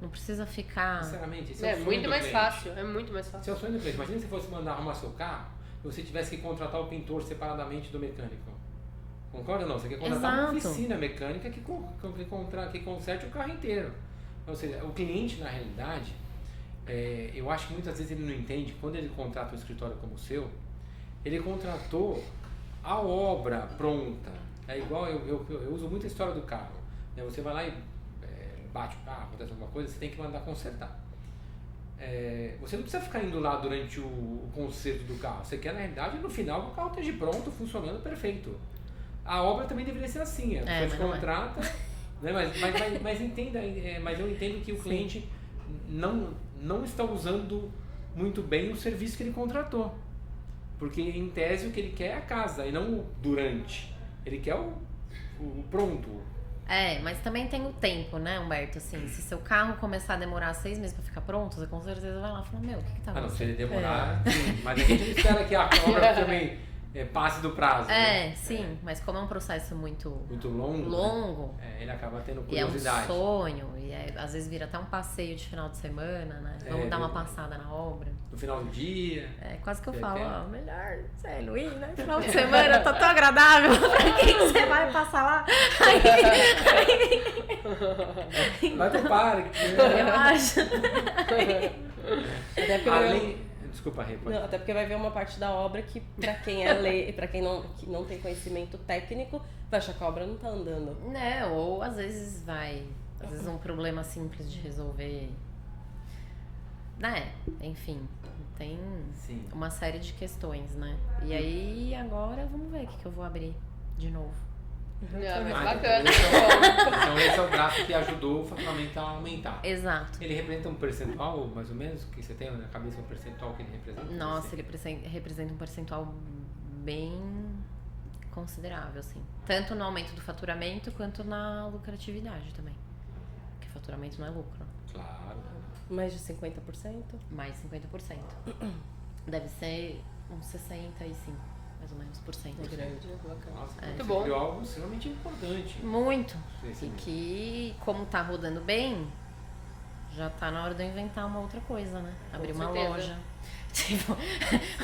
Não precisa ficar... Sinceramente, esse é o sonho muito do mais cliente. fácil, é muito mais fácil. Esse é o sonho do cliente. Imagina se você fosse mandar arrumar seu carro e você tivesse que contratar o pintor separadamente do mecânico. Concorda ou não? Você quer contratar uma oficina mecânica que conserte o carro inteiro. Ou seja, o cliente, na realidade, eu acho que muitas vezes ele não entende, quando ele contrata um escritório como o seu, ele contratou a obra pronta. É igual, eu uso muito a história do carro. Né? Você vai lá e bate o carro, acontece alguma coisa, você tem que mandar consertar. Você não precisa ficar indo lá durante o conserto do carro. Você quer, na realidade, no final, que o carro esteja pronto, funcionando perfeito. A obra também deveria ser assim. A pessoa te contrata, né? mas entenda, mas eu entendo que o cliente não está usando muito bem o serviço que ele contratou. Porque, em tese, o que ele quer é a casa, e não o durante. Ele quer o pronto. Mas também tem o tempo, né, Humberto? Assim, se seu carro começar a demorar 6 meses pra ficar pronto, você com certeza vai lá e fala, o que tá acontecendo? Não, se ele demorar, sim. Mas a gente não espera que a obra também passe do prazo. Sim, mas como é um processo muito longo, ele acaba tendo curiosidade. E é um sonho, e às vezes vira até um passeio de final de semana, né? Vamos dar uma passada na obra. No final do dia. Quase que eu falo, melhor você não ir, né? Final de semana tá tão agradável, pra quem você vai passar lá? Vai pro parque. Eu acho. Desculpa, Rê. Não, até porque vai ver uma parte da obra que, pra quem é pra quem não tem conhecimento técnico, vai achar que a obra não tá andando. Ou às vezes um problema simples de resolver. Enfim, tem uma série de questões, né? E aí agora vamos ver o que eu vou abrir de novo. Não, mas Ah, bacana. então esse é o braço que ajudou o faturamento a aumentar. Exato. Ele representa um percentual, mais ou menos, que você tem na cabeça, um percentual que ele representa? Nossa, ele representa um percentual bem considerável, assim. Tanto no aumento do faturamento quanto na lucratividade também. Porque faturamento não é lucro. Claro. Mais de 50%? Mais 50%. Deve ser uns 65, mais ou menos, por cento. É grande. Bacana. Nossa, Muito você bom. criou algo extremamente importante. Muito. Esse E mesmo. que, como tá rodando bem, já tá na hora de eu inventar uma outra coisa, né? Abrir uma certeza. loja. Tipo,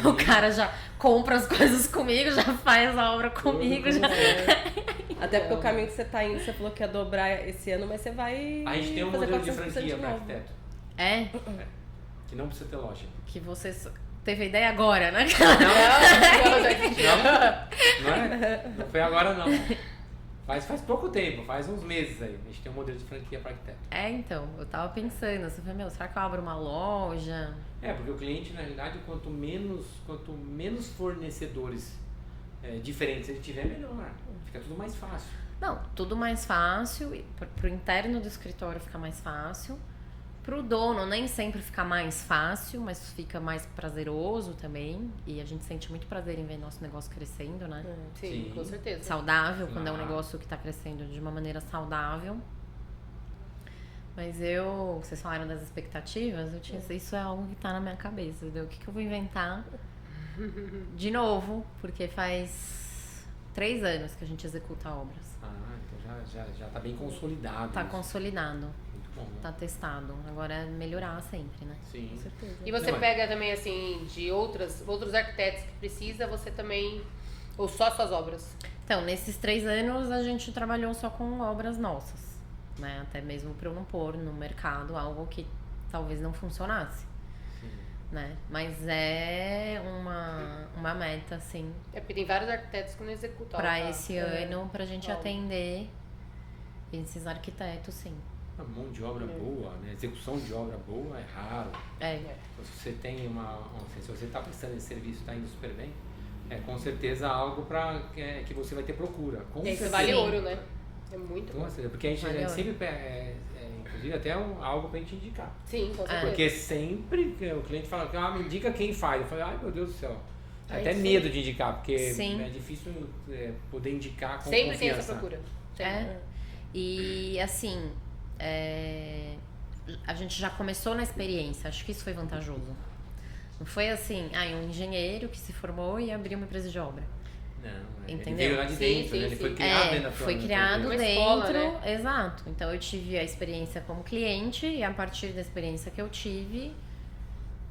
o cara já compra as coisas comigo, já faz a obra comigo, já. Até porque o caminho que você tá indo, você falou que ia dobrar esse ano, mas você vai A gente tem um fazer modelo de 400% franquia para novo. arquiteto, É, que não precisa ter loja. que você teve a ideia agora, né? Não, já entendi. Não é? Não foi agora não. Faz pouco tempo, faz uns meses aí. A gente tem um modelo de franquia para arquiteto. É, então, eu tava pensando, assim, falei, meu, será que eu abro uma loja? É, porque o cliente, na realidade, quanto menos fornecedores diferentes ele tiver, melhor. Fica tudo mais fácil. Não, tudo mais fácil, e pro interno do escritório fica mais fácil. Pro dono nem sempre fica mais fácil, mas fica mais prazeroso também. E a gente sente muito prazer em ver nosso negócio crescendo, né? Sim, Sim. com certeza. Saudável, quando é um Claro. negócio que tá crescendo de uma maneira saudável. Mas vocês falaram das expectativas, isso é algo que tá na minha cabeça, entendeu? O que eu vou inventar de novo, porque faz 3 anos que a gente executa obras. Ah, então já tá bem consolidado. Tá isso. consolidado, Muito bom. tá testado. Agora é melhorar sempre, né? Sim. Com certeza. E você Não, é. pega também, assim, de outros arquitetos que precisa, você também... Ou só suas obras? Então, nesses 3 anos a gente trabalhou só com obras nossas, né? Até mesmo para eu não pôr no mercado algo que talvez não funcionasse, Sim. né? Mas é uma meta, assim, É porque tem vários arquitetos que não executam. para tá? esse ano, pra gente Obra. atender esses arquitetos, sim. A mão de obra boa, né? Execução de obra boa é raro. É, Então, se você tem se você está prestando esse serviço, está indo super bem, é com certeza algo que você vai ter procura. Com Esse certeza. vale ouro, né? É muito Com bom. certeza, porque a gente Vale ouro. sempre inclusive até algo pra gente indicar. Sim, com certeza. Porque sempre o cliente fala, me indica quem faz. Eu falo, ai meu Deus do céu. Aí Até sim. medo de indicar, porque Sim. é difícil poder indicar com Sempre confiança. tem essa procura. Sempre. é. E assim, a gente já começou na experiência, acho que isso foi vantajoso. Não foi assim, um engenheiro que se formou e abriu uma empresa de obra. Não, Entendeu? ele veio lá de Sim, dentro, sim, né? Ele sim. foi criado dentro da Foi sua criado empresa. Uma dentro, escola, né? exato. Então eu tive a experiência como cliente e a partir da experiência que eu tive,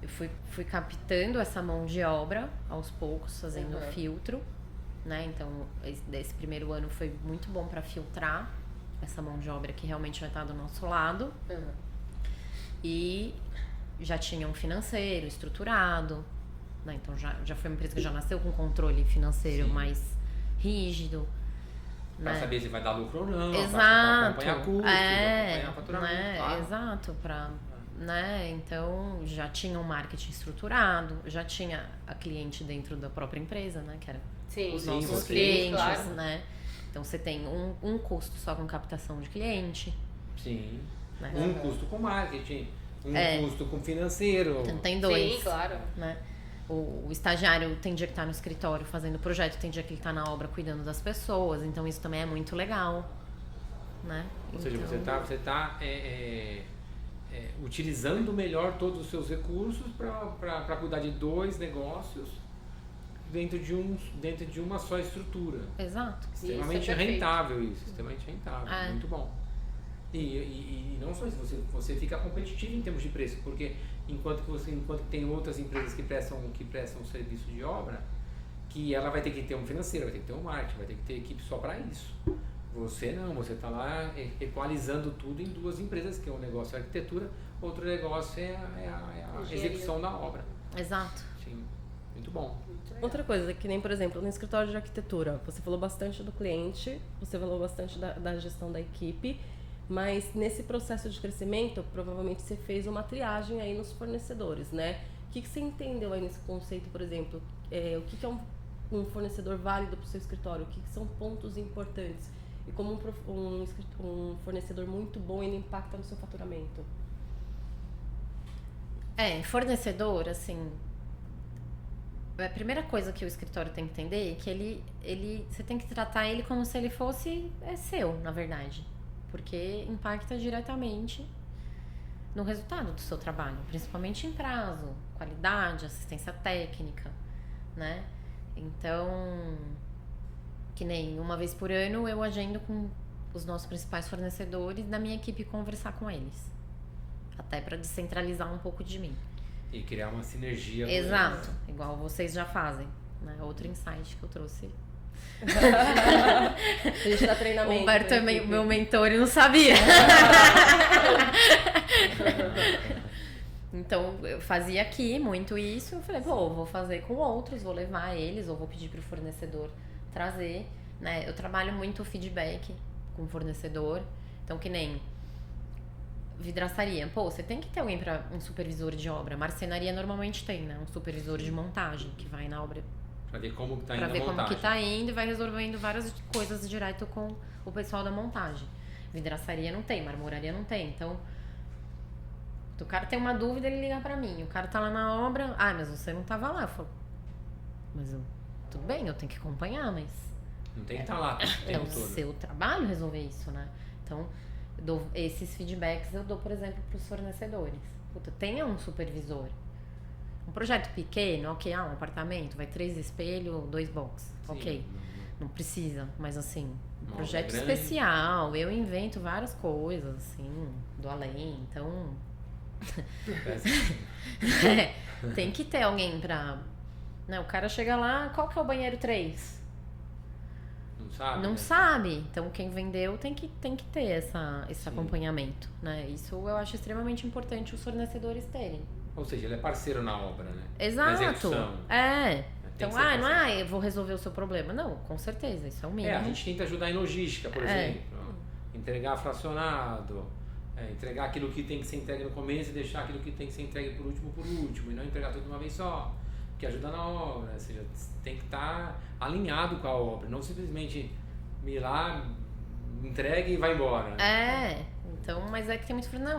eu fui captando essa mão de obra aos poucos, fazendo Uhum. filtro, né? Então esse primeiro ano foi muito bom para filtrar essa mão de obra que realmente vai estar do nosso lado Uhum. e já tinha um financeiro estruturado, né? Então já foi uma empresa que já nasceu com controle financeiro Sim. mais rígido. Pra Né? saber se vai dar lucro ou não, pra Exato. acompanhar custo, pra acompanhar faturamento. Né? Claro. Exato, né? Então já tinha um marketing estruturado, já tinha a cliente dentro da própria empresa, né? Que era Sim, os Sim, nossos você. clientes, claro. né? Então você tem um custo só com captação de cliente, Sim. né? Um custo com marketing, um É. custo com financeiro. Então tem 2. Sim, claro. Né? O estagiário tem dia que tá no escritório fazendo projeto, tem dia que ele tá na obra cuidando das pessoas, então isso também é muito legal, né? Ou seja, Então, você tá utilizando melhor todos os seus recursos para cuidar de 2 negócios dentro de uma só estrutura. Exato. Extremamente Isso é perfeito. rentável isso, extremamente rentável, É. muito bom. E não só isso, você fica competitivo em termos de preço, porque enquanto que tem outras empresas que prestam serviço de obra, que ela vai ter que ter um financeiro, vai ter que ter um marketing, vai ter que ter equipe só para isso. Você não, você está lá equalizando tudo em 2 empresas, que é um negócio é a arquitetura, outro negócio é a Engenharia. execução da obra. Exato. Sim, muito bom. Outra coisa, que nem, por exemplo, no escritório de arquitetura, você falou bastante do cliente, você falou bastante da gestão da equipe, mas nesse processo de crescimento, provavelmente você fez uma triagem aí nos fornecedores, né? O que você entendeu aí nesse conceito, por exemplo? O que é um um fornecedor válido para o seu escritório? O que são pontos importantes? E como um fornecedor muito bom, ele impacta no seu faturamento? Fornecedor, assim, a primeira coisa que o escritório tem que entender é que você tem que tratar ele como se ele fosse seu, na verdade. Porque impacta diretamente no resultado do seu trabalho, principalmente em prazo, qualidade, assistência técnica, né? Então, que nem uma vez por ano eu agendo com os nossos principais fornecedores da minha equipe conversar com eles. Até para descentralizar um pouco de mim. E criar uma sinergia. Exato, igual vocês já fazem, né? Outro insight que eu trouxe. A gente dá treinamento. O Humberto é meu mentor e não sabia. Então, eu fazia aqui muito isso. Eu falei, vou fazer com outros, vou levar eles, ou vou pedir pro fornecedor trazer, né? Eu trabalho muito feedback com o fornecedor. Então, que nem vidraçaria. Você tem que ter alguém para um supervisor de obra. Marcenaria normalmente tem, né? Um supervisor de montagem que vai na obra Pra ver como que tá indo pra ver a como montagem. que tá indo e vai resolvendo várias coisas direto com o pessoal da montagem. Vidraçaria não tem, marmoraria não tem. Então, o cara tem uma dúvida, ele liga pra mim. O cara tá lá na obra, mas você não tava lá. Eu falo, tudo bem, eu tenho que acompanhar, mas Não tem que estar lá o é tempo o todo. seu trabalho resolver isso, né? Então, esses feedbacks eu dou, por exemplo, pros fornecedores. Tenha um supervisor. Um projeto pequeno, ok, um apartamento, vai 3 espelhos, 2 box, Sim, ok. Não precisa, mas assim, um Uma projeto obra grande. especial, eu invento várias coisas, assim, do além, então... tem que ter alguém pra... Né, o cara chega lá, qual que é o banheiro 3? Não sabe? Não né? sabe, então quem vendeu tem que ter esse acompanhamento, né? Isso eu acho extremamente importante os fornecedores terem. Ou seja, ele é parceiro na obra, né? Na Exato. execução. É. Tem Então, que ser não é, parceiro. eu vou resolver o seu problema. Não, com certeza, isso é o mínimo. A gente tenta ajudar em logística, por exemplo. Entregar fracionado, entregar aquilo que tem que ser entregue no começo e deixar aquilo que tem que ser entregue por último, e não entregar tudo de uma vez só. Que ajuda na obra, ou seja, tem que estar alinhado com a obra, não simplesmente ir lá, entregue e vai embora. Então, mas é que tem muito... Não,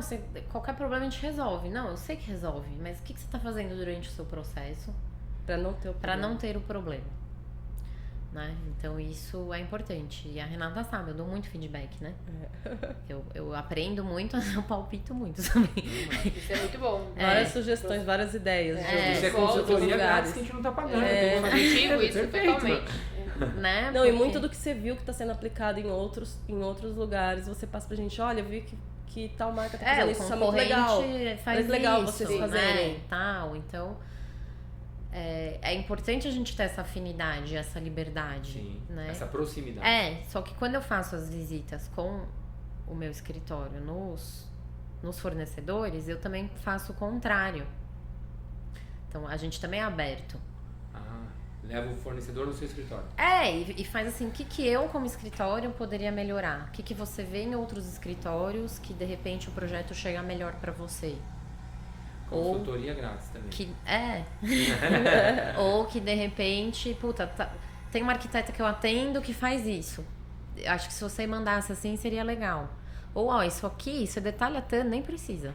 qualquer problema a gente resolve. Não, eu sei que resolve, mas o que você está fazendo durante o seu processo Pra não ter o para não ter o problema? Né? Então, isso é importante. E a Renata sabe, eu dou muito feedback, né? Eu aprendo muito, eu palpito muito também. Isso é muito bom. Várias sugestões, várias ideias. Isso é de outros consultoria lugares. grátis que a gente não tá pagando. É. tem que fazer Positivo isso, perfeito. totalmente. Né? Não, e Porque- muito do que você viu que está sendo aplicado em outros lugares, você passa pra gente, olha, eu vi que tal marca tá fazendo o isso é muito legal. concorrente faz Mas legal isso, vocês né? fazerem. E tal. Então, é importante a gente ter essa afinidade, essa liberdade, Sim, né? essa proximidade. Só que quando eu faço as visitas com o meu escritório nos fornecedores, eu também faço o contrário. Então, a gente também é aberto. Leva o fornecedor no seu escritório. E faz assim, o que eu como escritório poderia melhorar? O que você vê em outros escritórios que de repente o projeto chega melhor pra você? Consultoria grátis também. Ou que de repente, tem uma arquiteta que eu atendo que faz isso. Acho que se você mandasse assim seria legal. Ou, isso aqui, você detalha tanto, nem precisa.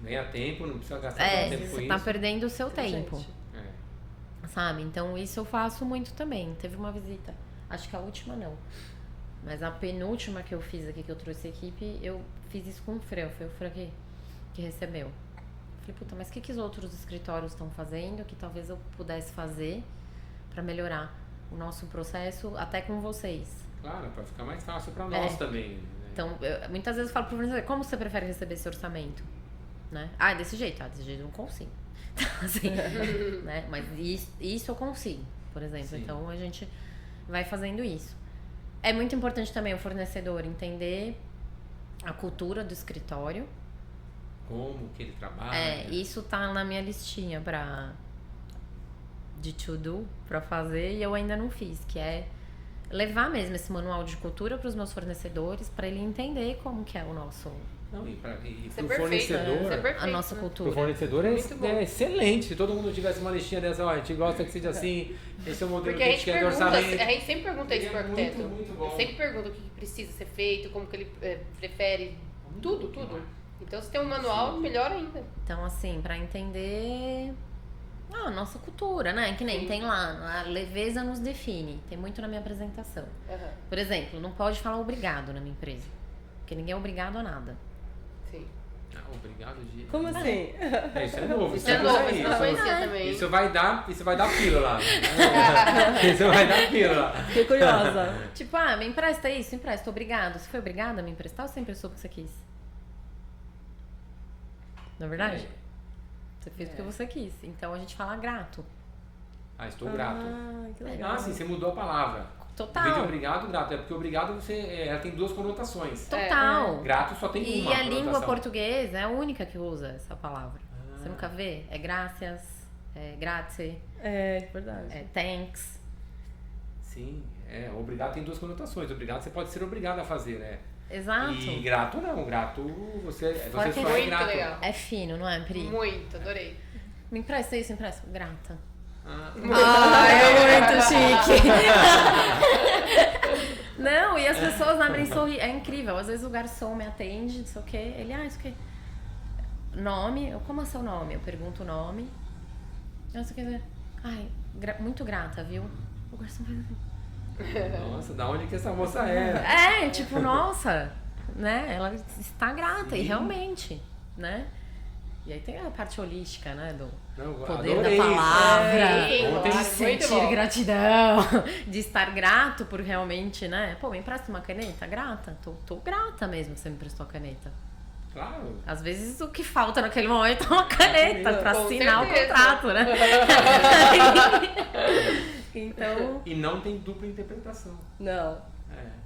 Ganha tempo, não precisa gastar tanto tempo com Você isso. tá perdendo o seu Gente, tempo. Sabe? Então isso eu faço muito também. Teve uma visita, acho que a última não, mas a penúltima que eu fiz aqui, que eu trouxe a equipe, eu fiz isso com o Fran. Foi o Fran que recebeu. Falei, mas o que os outros escritórios estão fazendo que talvez eu pudesse fazer pra melhorar o nosso processo até com vocês? Claro, para ficar mais fácil para nós também. Né? Então, muitas vezes eu falo pro fornecedor, como você prefere receber esse orçamento? Né? Desse jeito. Desse jeito eu não consigo. Assim, né? Mas isso eu consigo, por exemplo. Sim. Então, a gente vai fazendo isso. É muito importante também o fornecedor entender a cultura do escritório. Como que ele trabalha. Isso tá na minha listinha de to-do pra fazer e eu ainda não fiz, que é levar mesmo esse manual de cultura para os meus fornecedores, para ele entender como que é o nosso Não, e Isso é pro perfeito, fornecedor. isso é perfeito, A nossa né? Pro cultura. fornecedor Muito bom. é excelente. Se todo mundo tivesse uma listinha dessa, ó, a gente gosta que seja assim, esse é o modelo Porque que a a gente gente quer de pergunta, orçamento. a gente sempre pergunta isso pro Seria arquiteto. muito bom. Sempre pergunta o que precisa ser feito, como que ele prefere, tudo. Então se tem um manual, melhor ainda. Então, assim, pra entender a nossa cultura, né? Que nem Sim. tem lá, a leveza nos define. Tem muito na minha apresentação. Aham, Por exemplo, não pode falar obrigado na minha empresa. Porque ninguém é obrigado a nada. sim. Ah, obrigado, Gia. Como assim? Isso é novo. Isso é novo, aí, isso eu não conhecia também. Isso vai dar pílula. Isso vai dar pílula. Fiquei curiosa. Tipo, me empresta isso, empresta, obrigado. Você foi obrigado a me emprestar ou você emprestou porque você quis? Não é verdade? Você fez porque você quis. Então a gente fala grato. Ah, estou grato. Ah, que legal. Ah, sim, você mudou a palavra. Em vez de Total. obrigado, grato. É porque obrigado ela tem duas conotações. Total. Grato só tem E uma a língua conotação. portuguesa é a única que usa essa palavra. Ah. Você nunca vê? É gracias, é grazie, É, verdade. é thanks. Sim, obrigado tem duas conotações. Obrigado você pode ser obrigado a fazer, né? Exato. E grato não. Grato você Fora que só é é muito grato. legal. É fino, não é, Pri? Muito, adorei. Me empresta isso, empresta. Grata. Ah, É muito chique. Não, e as pessoas abrem sorriso. É incrível. Às vezes o garçom me atende, não sei o quê. Ele, isso aqui. Nome, como é seu nome? Eu pergunto o nome. Não sei o que. Ai, muito grata, viu? O garçom faz assim. nossa, da onde que essa moça é? É, tipo, nossa, né? Ela está grata, e Sim. realmente, né? E aí tem a parte holística, né? Do Não, poder adorei. da palavra, Sim, Ontem claro, de muito sentir bom. gratidão, de estar grato por realmente, né? Pô, me empresta uma caneta? Grata. Tô grata mesmo que você me emprestou a caneta. Claro. Às vezes o que falta naquele momento é uma caneta pra Com assinar certeza. o contrato, né? Então, E não tem dupla interpretação. Não.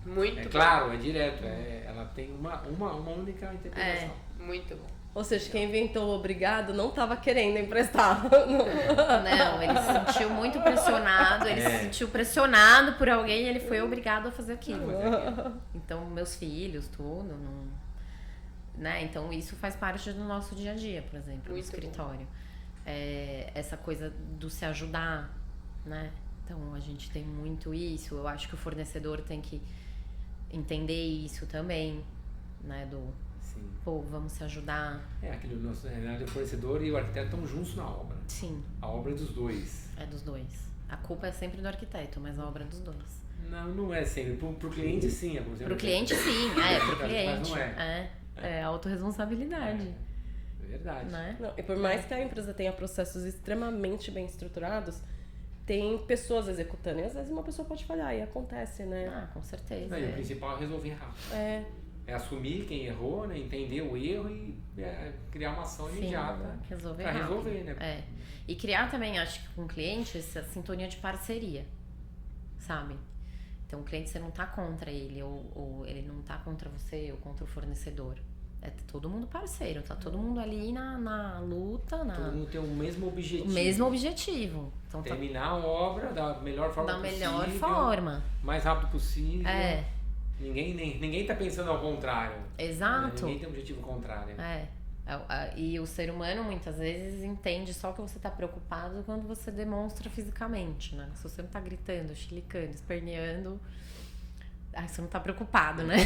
Muito É bom. claro, é direto. Ela tem uma única interpretação. Muito bom. Ou seja, quem inventou o obrigado não estava querendo emprestar. não, ele se sentiu muito pressionado, ele se sentiu pressionado por alguém e ele foi obrigado a fazer aquilo. Então, meus filhos, tudo, né? Então, isso faz parte do nosso dia a dia, por exemplo, Muito no escritório. Essa coisa do se ajudar, né? Então, a gente tem muito isso. Eu acho que o fornecedor tem que entender isso também, né? Sim. Pô, vamos se ajudar. Aquele nosso o fornecedor e o arquiteto estão juntos na obra. Sim, A obra é dos dois. é dos dois. A culpa é sempre do arquiteto, mas a obra é dos dois. Não é sempre. Pro cliente, sim. É, Pro cliente, sim. Pro cliente. Mas não é. É autorresponsabilidade, É verdade. né? Não, e por mais que a empresa tenha processos extremamente bem estruturados, tem pessoas executando. E às vezes uma pessoa pode falhar e acontece, né? Com certeza. Não, e o principal é resolver rápido. É assumir quem errou, né? Entender o erro e criar uma ação imediata resolver pra rápido. resolver, né? E criar também, acho que com o cliente, essa sintonia de parceria, sabe? Então o cliente, você não tá contra ele, ou ele não tá contra você, ou contra o fornecedor. É todo mundo parceiro, tá todo mundo ali na luta, Todo mundo tem o mesmo objetivo. o mesmo objetivo. Então tá Terminar a obra da melhor forma da possível. melhor forma. Mais rápido possível. É. Ninguém tá pensando ao contrário. Exato. Ninguém tem um objetivo contrário. E o ser humano muitas vezes entende só que você tá preocupado quando você demonstra fisicamente, né? Se você não tá gritando, chilicando, esperneando, você não tá preocupado, né?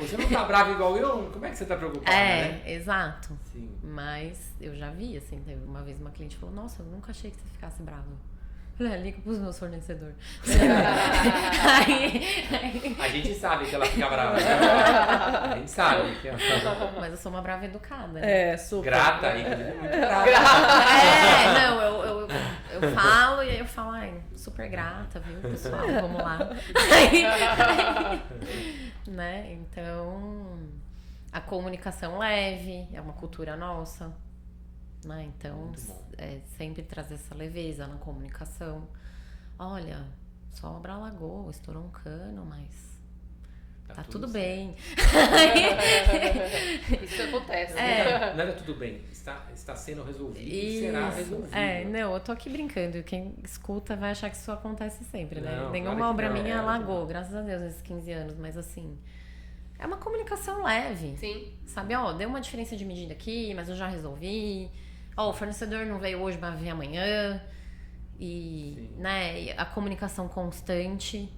Você não tá bravo igual eu? Como é que você tá preocupado, né? Exato. Sim. Mas eu já vi, assim, teve uma vez uma cliente falou, nossa, eu nunca achei que você ficasse bravo. Eu falei, liga pros meus fornecedores. A gente sabe que ela fica brava. Né? A gente sabe que ela fica Mas eu sou uma brava educada. Né? Super. grata, inclusive muito grata. Eu falo e aí eu falo, super grata, viu, pessoal, vamos lá. Né? Então, a comunicação leve é uma cultura nossa. Né? Então, sempre trazer essa leveza na comunicação. Olha, só obra alagou, estourou um cano, mas tá tudo bem. Isso acontece. Não era tudo bem, está sendo resolvido e será resolvido. Não, eu tô aqui brincando. Quem escuta vai achar que isso acontece sempre, né? Não, Nenhuma claro que obra não, minha não. alagou, graças a Deus, nesses 15 anos, mas assim, é uma comunicação leve. Sim. Sabe, ó, deu uma diferença de medida aqui, mas eu já resolvi. Ó, o fornecedor não veio hoje, mas vai vir amanhã. E, né, a comunicação constante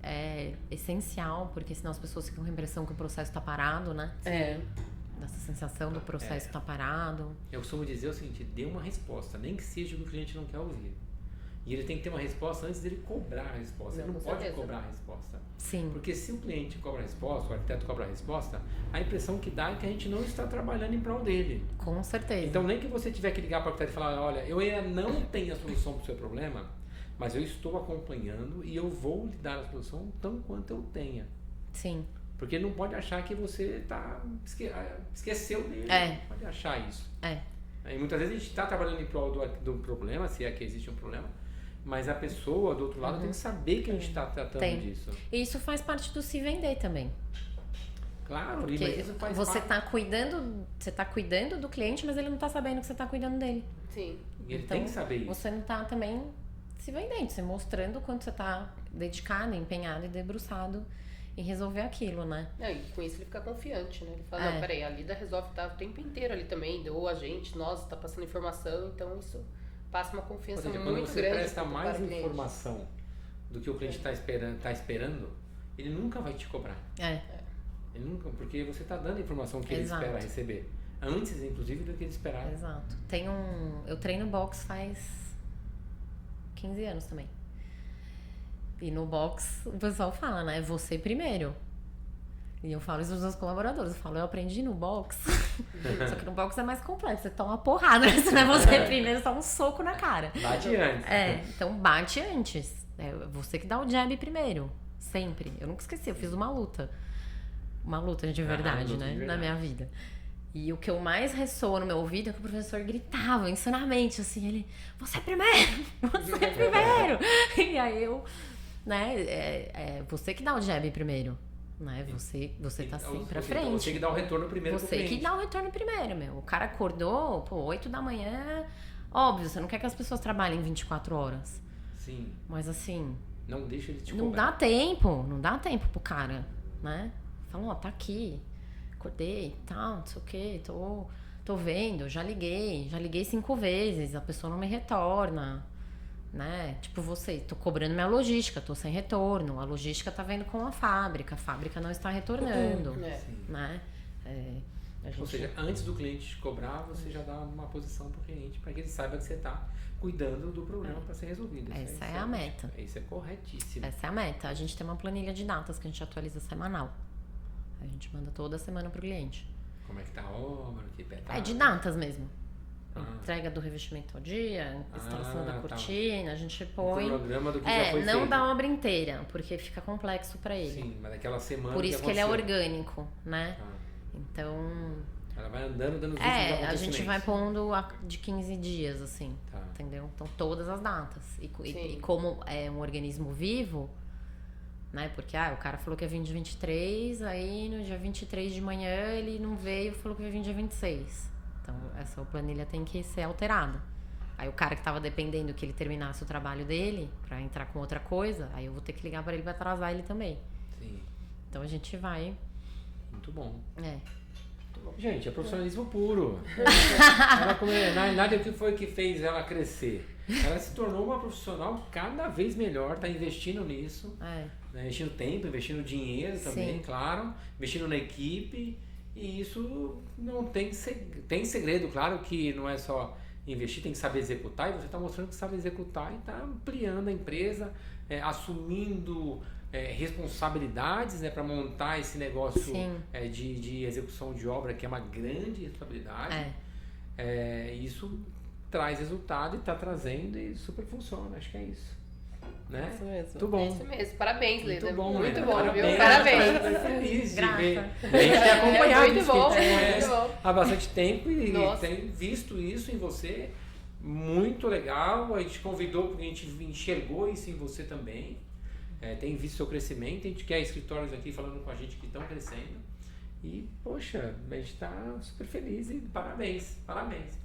é essencial, porque senão as pessoas ficam com a impressão que o processo tá parado, né? Dessa sensação do processo tá parado. Eu costumo dizer o seguinte, dê uma resposta, nem que seja o que o cliente não quer ouvir. E ele tem que ter uma resposta antes dele cobrar a resposta. Ele não pode cobrar a resposta. Sim. Porque se o cliente cobra a resposta, o arquiteto cobra a resposta, a impressão que dá é que a gente não está trabalhando em prol dele. Com certeza. Então, nem que você tiver que ligar para o arquiteto e falar, olha, eu ainda não tenho a solução para o seu problema, mas eu estou acompanhando e eu vou lhe dar a solução tão quanto eu tenha. Sim. Porque ele não pode achar que você esqueceu dele. Não pode achar isso. E muitas vezes a gente está trabalhando em prol do problema, se é que existe um problema, mas a pessoa do outro lado tem que saber que a gente está tratando disso. E isso faz parte do se vender também. Claro, porque mas isso faz você parte. Você tá cuidando do cliente, mas ele não tá sabendo que você tá cuidando dele. Sim. E ele Então, tem que saber isso. Você não tá também se vendendo, você mostrando o quanto você tá dedicado, empenhado e debruçado em resolver aquilo, né? E com isso ele fica confiante, né? Ele fala, não, peraí, a Lida resolve o tempo inteiro ali também, ou a gente, nós, tá passando informação, então isso passa uma confiança Ou seja, muito quando você grande. presta mais para o cliente. informação do que o cliente está esperando, ele nunca vai te cobrar. Ele nunca, porque você está dando a informação que ele espera receber. Antes, inclusive, do que ele esperava. Exato. Eu treino box faz 15 anos também. E no box o pessoal fala, né? Você primeiro. E eu falo isso aos meus colaboradores. Eu falo, eu aprendi no box. Só que no box é mais complexo. Você toma uma porrada, né? Se não é você primeiro, só um soco na cara. Bate antes. Então bate antes. É você que dá o jab primeiro. Sempre. Eu nunca esqueci, eu fiz uma luta. Uma luta de verdade, né? Na minha vida. E o que eu mais ressoa no meu ouvido é que o professor gritava insanamente, assim, ele, você primeiro! Você primeiro! E aí eu, né, você que dá o jab primeiro, né? Você tá sempre à frente. Você que dá o retorno primeiro pro cliente. Você que dá o retorno primeiro, meu. O cara acordou, 8 da manhã, óbvio, você não quer que as pessoas trabalhem 24 horas. Sim. Mas assim... Não deixa ele te cobrar. Não dá tempo pro cara, né? Fala, tá aqui, acordei e tal, não sei o que, tô vendo, já liguei 5 vezes, a pessoa não me retorna, né? Tipo, tô cobrando minha logística, tô sem retorno, a logística tá vendo com a fábrica não está retornando, né? Ou seja, antes do cliente te cobrar, você já dá uma posição pro cliente, para que ele saiba que você tá cuidando do problema para ser resolvido. Essa é a meta. Isso é corretíssimo. Essa é a meta. A gente tem uma planilha de datas que a gente atualiza semanal. A gente manda toda semana pro cliente. Como é que tá a obra, que pé tá? De datas mesmo. Entrega do revestimento ao dia, instalação da cortina, a gente põe... O programa do que já foi não feito. da obra inteira, porque fica complexo pra ele. Sim, mas daquela semana Por isso que ele é aconteceu. orgânico, né? Então... Ela vai andando, dando os últimos a gente vai pondo de 15 dias, assim, Tá. entendeu? Então, todas as datas. E como é um organismo vivo, né? Porque, o cara falou que ia vir dia 23, aí no dia 23 de manhã ele não veio, falou que ia vir dia 26. Então, essa planilha tem que ser alterada. Aí o cara que tava dependendo que ele terminasse o trabalho dele pra entrar com outra coisa, aí eu vou ter que ligar pra ele pra atrasar ele também. Sim. Então a gente vai... Muito bom. Muito bom. Gente, é profissionalismo puro. Nada que foi que fez ela crescer. Ela se tornou uma profissional cada vez melhor, tá investindo nisso. Né? Investindo tempo, investindo dinheiro também, Sim. claro. Investindo na equipe. E isso não tem segredo, claro que não é só investir, tem que saber executar, e você está mostrando que sabe executar e está ampliando a empresa, assumindo responsabilidades, né, para montar esse negócio de execução de obra, que é uma grande responsabilidade. Isso traz resultado e está trazendo e super funciona, acho que é isso. Né? Isso mesmo. Muito bom. É isso mesmo. Parabéns, Leda. Muito bom, Muito Leda. bom, Parabéns. viu? Parabéns. Tô feliz de ver. Grata. A gente tem acompanhado Muito isso, que a bom, gente muito conhece bom. há bastante tempo e Nossa. tem visto isso em você. Muito legal. A gente convidou porque a gente enxergou isso em você também. Tem visto seu crescimento. A gente quer escritórios aqui falando com a gente que estão crescendo. E, poxa, a gente está super feliz e parabéns. Parabéns.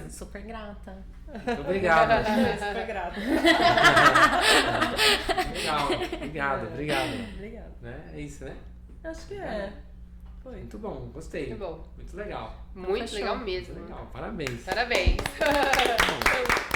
Super grata. Muito obrigado. Super grata. Legal. Obrigado. Obrigada. Né? É isso, né? Acho que é. Foi. Muito bom, gostei. Muito bom. Muito legal. Muito fechou. legal mesmo. Legal, parabéns. Parabéns. Bom,